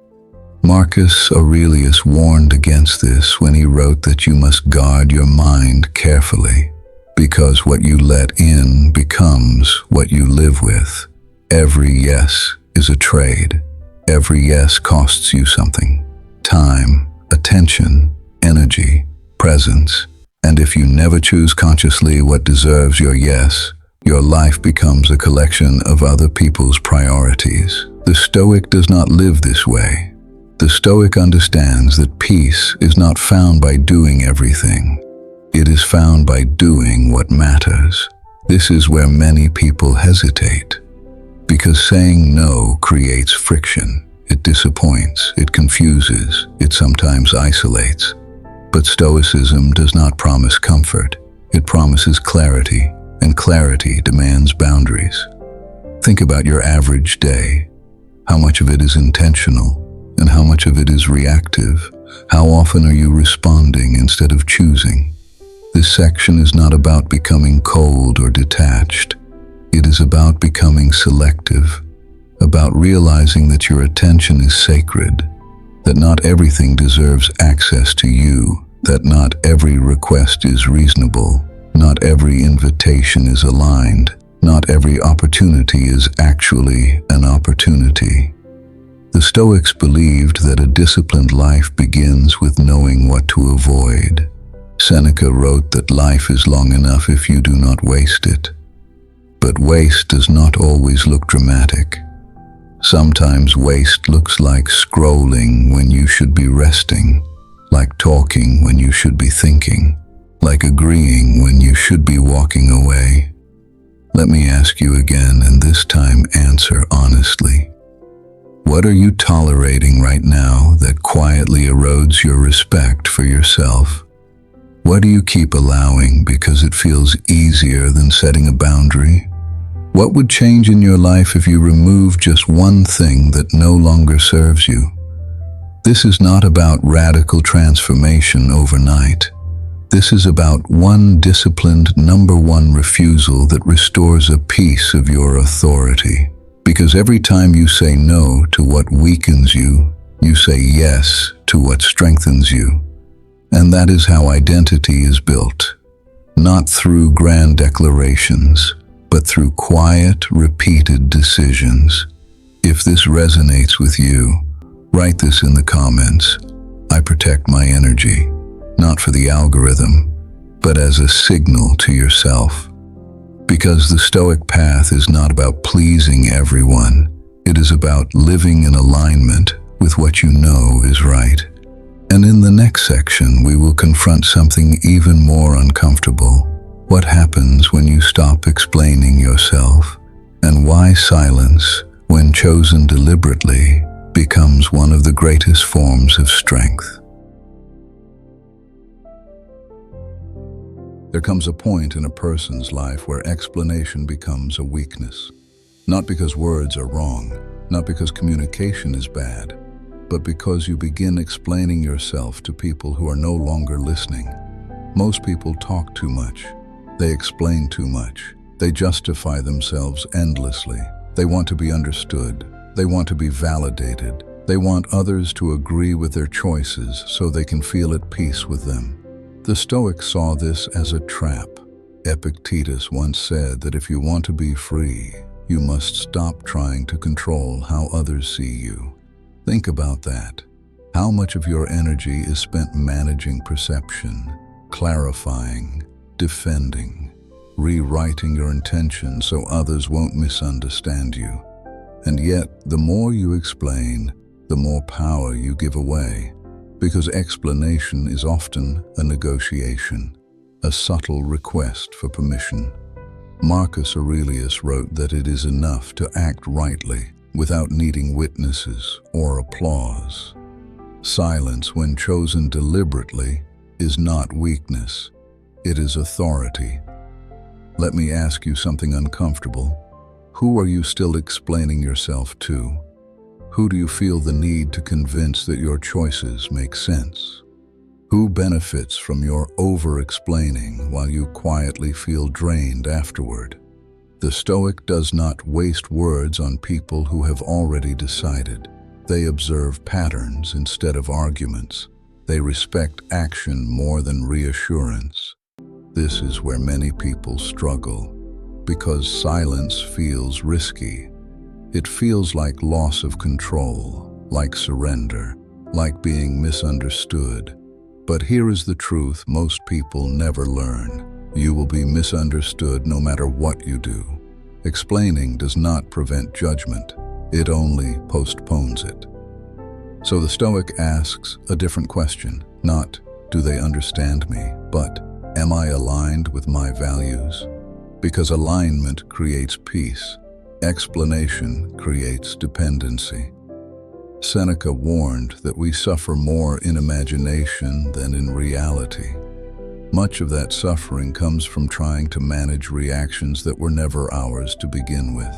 Marcus Aurelius warned against this when he wrote that you must guard your mind carefully, because what you let in becomes what you live with. Every yes is a trade. Every yes costs you something. Time, attention, energy, presence. And if you never choose consciously what deserves your yes, your life becomes a collection of other people's priorities. The Stoic does not live this way. The Stoic understands that peace is not found by doing everything. It is found by doing what matters. This is where many people hesitate, because saying no creates friction. It disappoints, it confuses, it sometimes isolates. But Stoicism does not promise comfort. It promises clarity, and clarity demands boundaries. Think about your average day. How much of it is intentional, and how much of it is reactive? How often are you responding instead of choosing? This section is not about becoming cold or detached. It is about becoming selective, about realizing that your attention is sacred, that not everything deserves access to you, that not every request is reasonable, not every invitation is aligned, not every opportunity is actually an opportunity. The Stoics believed that a disciplined life begins with knowing what to avoid. Seneca wrote that life is long enough if you do not waste it. But waste does not always look dramatic. Sometimes waste looks like scrolling when you should be resting, like talking when you should be thinking, like agreeing when you should be walking away. Let me ask you again, and this time answer honestly. What are you tolerating right now that quietly erodes your respect for yourself? What do you keep allowing because it feels easier than setting a boundary? What would change in your life if you removed just one thing that no longer serves you? This is not about radical transformation overnight. This is about one disciplined #1 refusal that restores a piece of your authority. Because every time you say no to what weakens you, you say yes to what strengthens you. And that is how identity is built. Not through grand declarations, but through quiet, repeated decisions. If this resonates with you, write this in the comments. I protect my energy, not for the algorithm, but as a signal to yourself. Because the Stoic path is not about pleasing everyone. It is about living in alignment with what you know is right. And in the next section, we will confront something even more uncomfortable. What happens when you stop explaining yourself, and why silence, when chosen deliberately, becomes one of the greatest forms of strength. There comes a point in a person's life where explanation becomes a weakness. Not because words are wrong, not because communication is bad, but because you begin explaining yourself to people who are no longer listening. Most people talk too much. They explain too much. They justify themselves endlessly. They want to be understood. They want to be validated. They want others to agree with their choices so they can feel at peace with them. The Stoics saw this as a trap. Epictetus once said that if you want to be free, you must stop trying to control how others see you. Think about that. How much of your energy is spent managing perception, clarifying, defending, rewriting your intention so others won't misunderstand you? And yet, the more you explain, the more power you give away, because explanation is often a negotiation, a subtle request for permission. Marcus Aurelius wrote that it is enough to act rightly without needing witnesses or applause. Silence, when chosen deliberately, is not weakness. It is authority. Let me ask you something uncomfortable. Who are you still explaining yourself to? Who do you feel the need to convince that your choices make sense? Who benefits from your over-explaining while you quietly feel drained afterward? The Stoic does not waste words on people who have already decided. They observe patterns instead of arguments. They respect action more than reassurance. This is where many people struggle, because silence feels risky. It feels like loss of control, like surrender, like being misunderstood. But here is the truth most people never learn. You will be misunderstood no matter what you do. Explaining does not prevent judgment. It only postpones it. So the Stoic asks a different question. Not, do they understand me, but, am I aligned with my values? Because alignment creates peace. Explanation creates dependency. Seneca warned that we suffer more in imagination than in reality. Much of that suffering comes from trying to manage reactions that were never ours to begin with.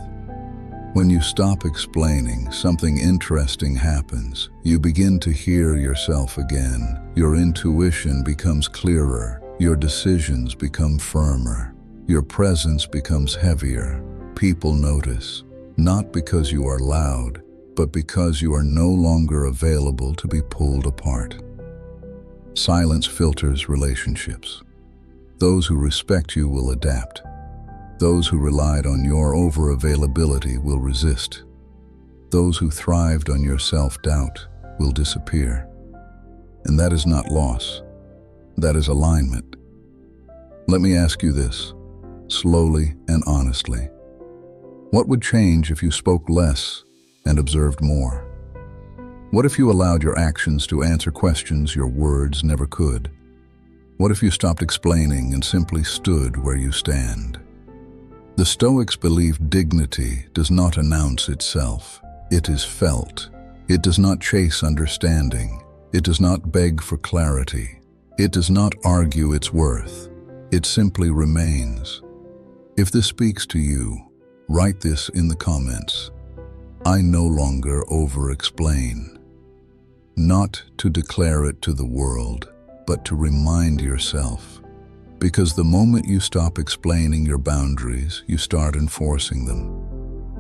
When you stop explaining, something interesting happens. You begin to hear yourself again. Your intuition becomes clearer. Your decisions become firmer. Your presence becomes heavier. People notice, not because you are loud, but because you are no longer available to be pulled apart. Silence filters relationships. Those who respect you will adapt. Those who relied on your over-availability will resist. Those who thrived on your self-doubt will disappear. And that is not loss. That is alignment. Let me ask you this, slowly and honestly. What would change if you spoke less and observed more? What if you allowed your actions to answer questions your words never could? What if you stopped explaining and simply stood where you stand? The Stoics believe dignity does not announce itself. It is felt. It does not chase understanding. It does not beg for clarity. It does not argue its worth. It simply remains. If this speaks to you, write this in the comments. I no longer over-explain. Not to declare it to the world, but to remind yourself. Because the moment you stop explaining your boundaries, you start enforcing them.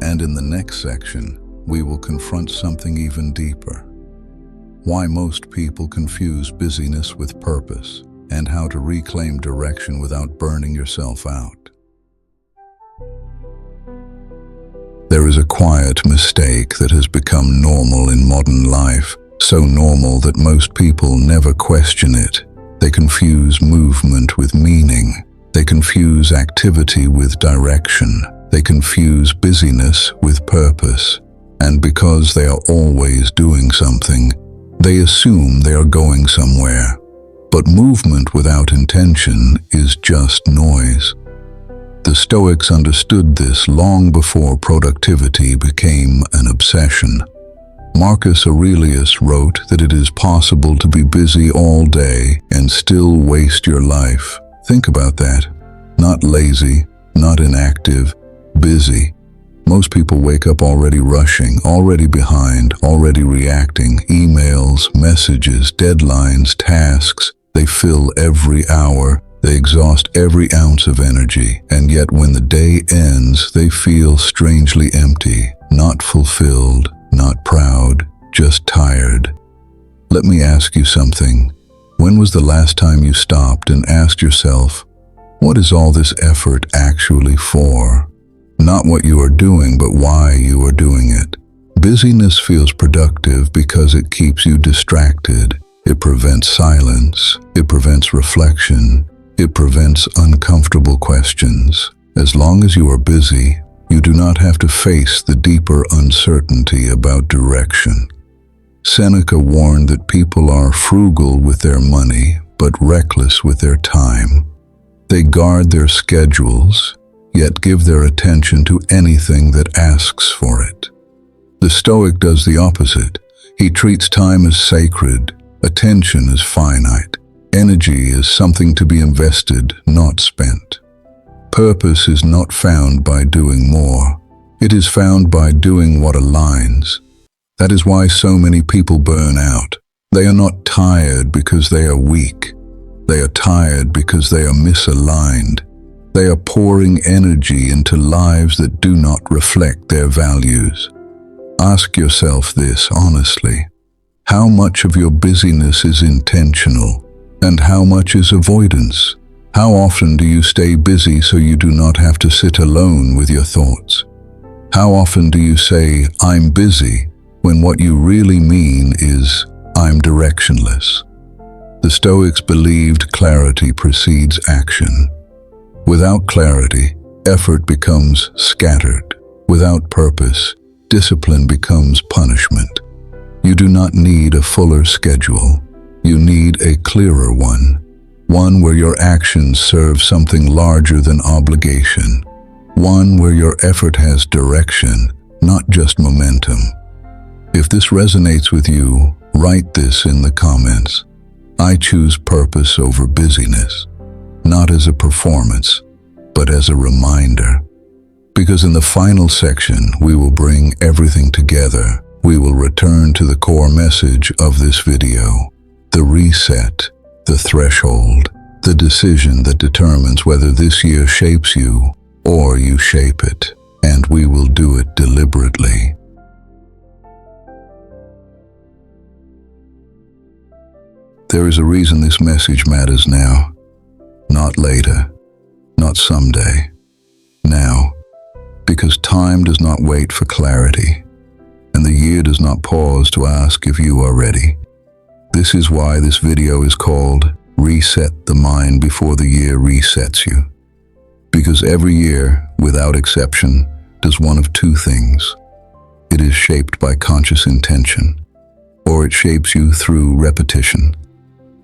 And in the next section, we will confront something even deeper. Why most people confuse busyness with purpose, and how to reclaim direction without burning yourself out. There is a quiet mistake that has become normal in modern life, so normal that most people never question it. They confuse movement with meaning. They confuse activity with direction. They confuse busyness with purpose. And because they are always doing something, they assume they are going somewhere. But movement without intention is just noise. The Stoics understood this long before productivity became an obsession. Marcus Aurelius wrote that it is possible to be busy all day and still waste your life. Think about that. Not lazy, not inactive, busy. Most people wake up already rushing, already behind, already reacting. Emails, messages, deadlines, tasks. They fill every hour. They exhaust every ounce of energy. And yet when the day ends, they feel strangely empty, not fulfilled, not proud, just tired. Let me ask you something. When was the last time you stopped and asked yourself, what is all this effort actually for? Not what you are doing, but why you are doing it. Busyness feels productive because it keeps you distracted. It prevents silence. It prevents reflection. It prevents uncomfortable questions. As long as you are busy, you do not have to face the deeper uncertainty about direction. Seneca warned that people are frugal with their money, but reckless with their time. They guard their schedules, yet give their attention to anything that asks for it. The Stoic does the opposite. He treats time as sacred, attention as finite, energy as something to be invested, not spent. Purpose is not found by doing more. It is found by doing what aligns. That is why so many people burn out. They are not tired because they are weak. They are tired because they are misaligned. They are pouring energy into lives that do not reflect their values. Ask yourself this honestly. How much of your busyness is intentional, and how much is avoidance? How often do you stay busy so you do not have to sit alone with your thoughts? How often do you say, I'm busy, when what you really mean is, I'm directionless? The Stoics believed clarity precedes action. Without clarity, effort becomes scattered. Without purpose, discipline becomes punishment. You do not need a fuller schedule. You need a clearer one where your actions serve something larger than obligation, one where your effort has direction, not just momentum. If this resonates with you, write this in the comments. I choose purpose over busyness, not as a performance, but as a reminder. Because in the final section, we will bring everything together. We will return to the core message of this video, the reset, the threshold, the decision that determines whether this year shapes you or you shape it, and we will do it deliberately. There is a reason this message matters now, not later, not someday, now, because time does not wait for clarity, and the year does not pause to ask if you are ready. This is why this video is called Reset the Mind Before the Year Resets You. Because every year, without exception, does one of two things. It is shaped by conscious intention, or it shapes you through repetition.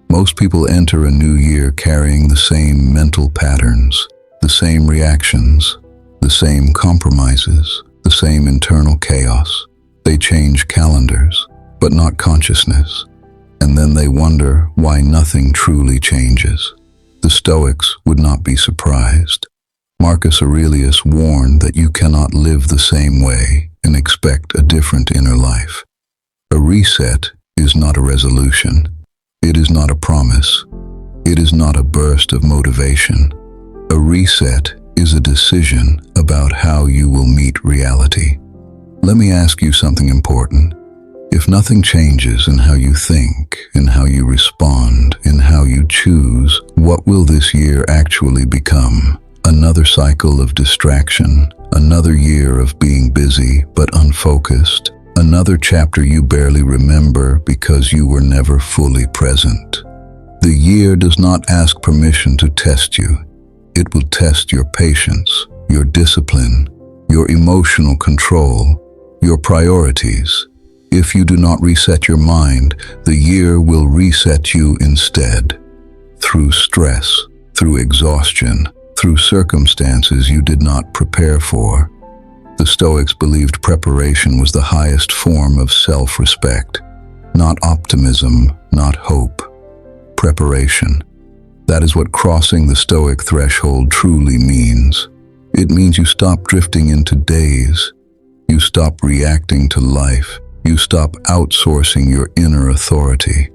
Most people enter a new year carrying the same mental patterns, the same reactions, the same compromises, the same internal chaos. They change calendars, but not consciousness. And then they wonder why nothing truly changes. The Stoics would not be surprised. Marcus Aurelius warned that you cannot live the same way and expect a different inner life. A reset is not a resolution. It is not a promise. It is not a burst of motivation. A reset is a decision about how you will meet reality. Let me ask you something important. If nothing changes in how you think, in how you respond, in how you choose, what will this year actually become? Another cycle of distraction, another year of being busy but unfocused, another chapter you barely remember because you were never fully present. The year does not ask permission to test you. It will test your patience, your discipline, your emotional control, your priorities. If you do not reset your mind, the year will reset you instead. Through stress, through exhaustion, through circumstances you did not prepare for. The Stoics believed preparation was the highest form of self-respect. Not optimism, not hope. Preparation. That is what crossing the Stoic threshold truly means. It means you stop drifting into days. You stop reacting to life. You stop outsourcing your inner authority.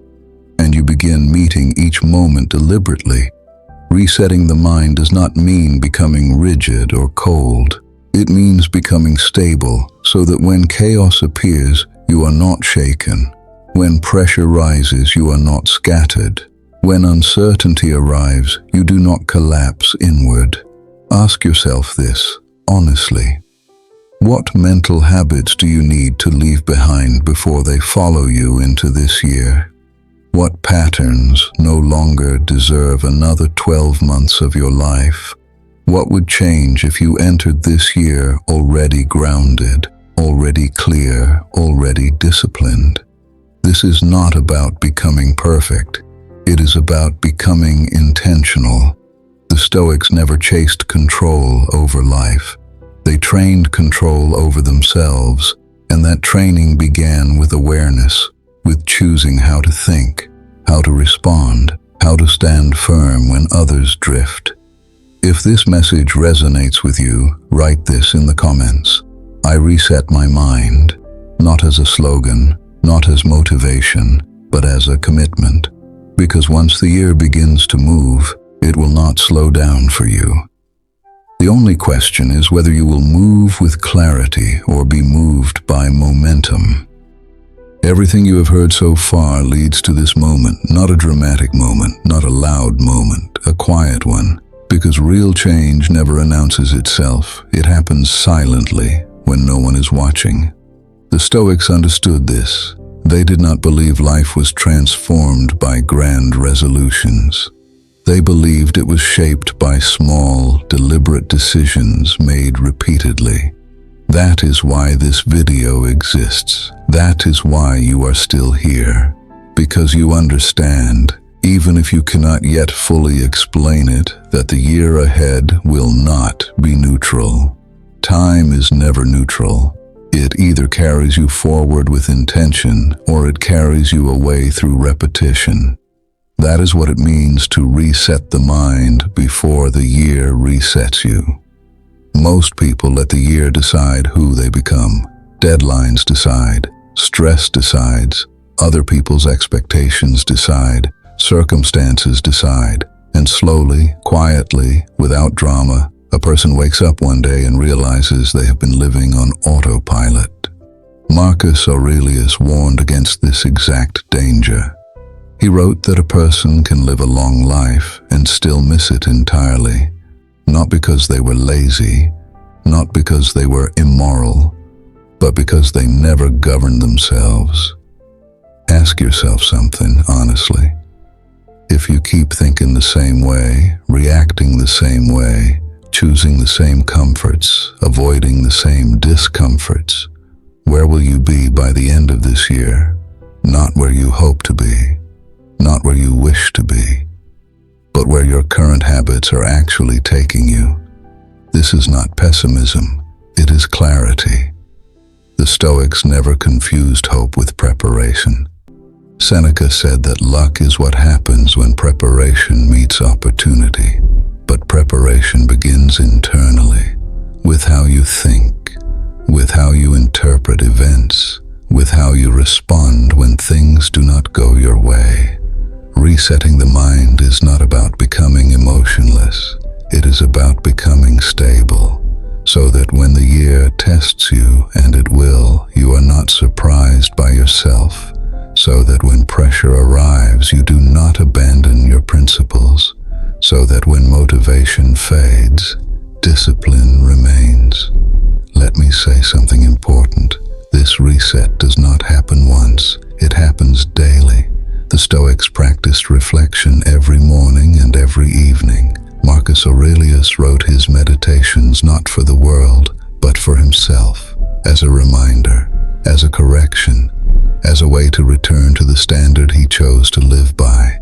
And you begin meeting each moment deliberately. Resetting the mind does not mean becoming rigid or cold. It means becoming stable, so that when chaos appears, you are not shaken. When pressure rises, you are not scattered. When uncertainty arrives, you do not collapse inward. Ask yourself this, honestly. What mental habits do you need to leave behind before they follow you into this year? What patterns no longer deserve another 12 months of your life? What would change if you entered this year already grounded, already clear, already disciplined? This is not about becoming perfect. It is about becoming intentional. The Stoics never chased control over life. They trained control over themselves, and that training began with awareness, with choosing how to think, how to respond, how to stand firm when others drift. If this message resonates with you, write this in the comments. I reset my mind, not as a slogan, not as motivation, but as a commitment. Because once the year begins to move, it will not slow down for you. The only question is whether you will move with clarity or be moved by momentum. Everything you have heard so far leads to this moment, not a dramatic moment, not a loud moment, a quiet one. Because real change never announces itself. It happens silently when no one is watching. The Stoics understood this. They did not believe life was transformed by grand resolutions. They believed it was shaped by small, deliberate decisions made repeatedly. That is why this video exists. That is why you are still here. Because you understand, even if you cannot yet fully explain it, that the year ahead will not be neutral. Time is never neutral. It either carries you forward with intention, or it carries you away through repetition. That is what it means to reset the mind before the year resets you. Most people let the year decide who they become. Deadlines decide. Stress decides. Other people's expectations decide. Circumstances decide, and slowly, quietly, without drama, a person wakes up one day and realizes they have been living on autopilot. Marcus Aurelius warned against this exact danger. He wrote that a person can live a long life and still miss it entirely, not because they were lazy, not because they were immoral, but because they never governed themselves. Ask yourself something honestly. If you keep thinking the same way, reacting the same way, choosing the same comforts, avoiding the same discomforts, where will you be by the end of this year? Not where you hope to be, not where you wish to be, but where your current habits are actually taking you. This is not pessimism, it is clarity. The Stoics never confused hope with preparation. Seneca said that luck is what happens when preparation meets opportunity, but preparation begins internally, with how you think, with how you interpret events, with how you respond when things do not go your way. Resetting the mind is not about becoming emotionless, it is about becoming stable, so that when the year tests you, and it will, you are not surprised by yourself. So that when pressure arrives, you do not abandon your principles, so that when motivation fades, discipline remains. Let me say something important. This reset does not happen once, it happens daily. The Stoics practiced reflection every morning and every evening. Marcus Aurelius wrote his meditations not for the world, but for himself, as a reminder, as a correction, as a way to return to the standard he chose to live by.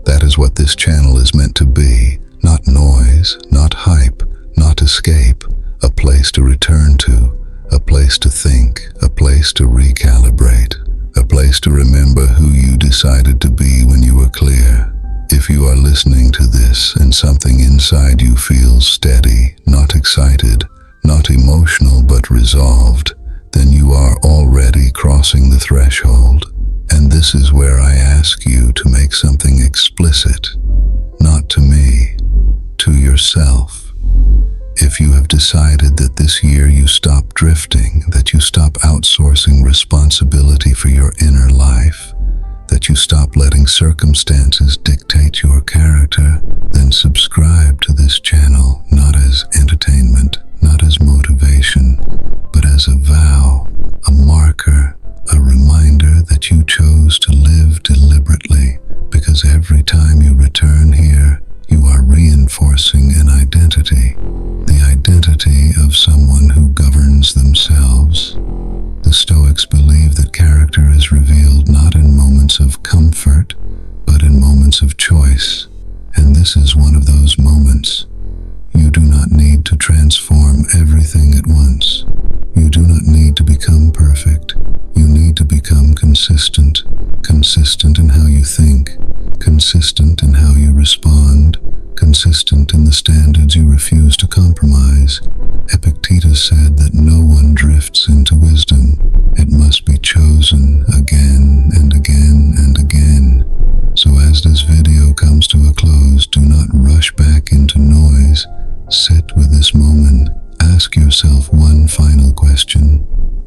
That is what this channel is meant to be, not noise, not hype, not escape, a place to return to, a place to think, a place to recalibrate, a place to remember who you decided to be when you were clear. If you are listening to this and something inside you feels steady, not excited, not emotional but resolved, then you are already crossing the threshold. And this is where I ask you to make something explicit, not to me, to yourself. If you have decided that this year you stop drifting, that you stop outsourcing responsibility for your inner life, that you stop letting circumstances dictate your character, then subscribe to this channel, not as entertainment, not as motivation, but as a vow, a marker, a reminder that you chose to live deliberately, because every time you return here, you are reinforcing an identity, the identity of someone who governs themselves. The Stoics believe that character is revealed not in moments of comfort, but in moments of choice, and this is one of those moments. You do not need to transform everything at once. You do not need to become perfect. You need to become consistent. Consistent in how you think, consistent in how you respond, consistent in the standards you refuse to compromise. Epictetus said that no one drifts into wisdom. It must be chosen again and again and again. So as this video comes to a close, do not rush back into noise. Sit with this moment. Ask yourself one final question.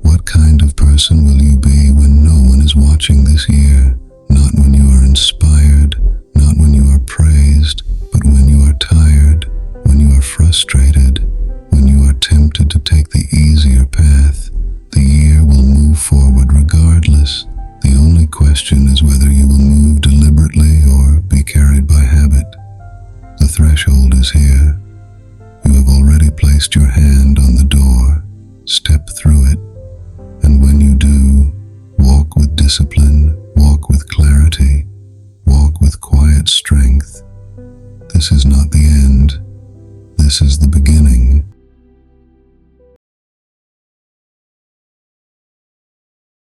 What kind of person will you be when no one is watching this year? Not when you are inspired, not when you are praised, but when you are tired, when you are frustrated, when you are tempted to take the easier path. The year will move forward regardless. The only question is whether you will move deliberately or be carried by habit. The threshold is here. You have already placed your hand on the door. Step through it. And when you do, walk with discipline, walk with clarity, walk with quiet strength. This is not the end. This is the beginning.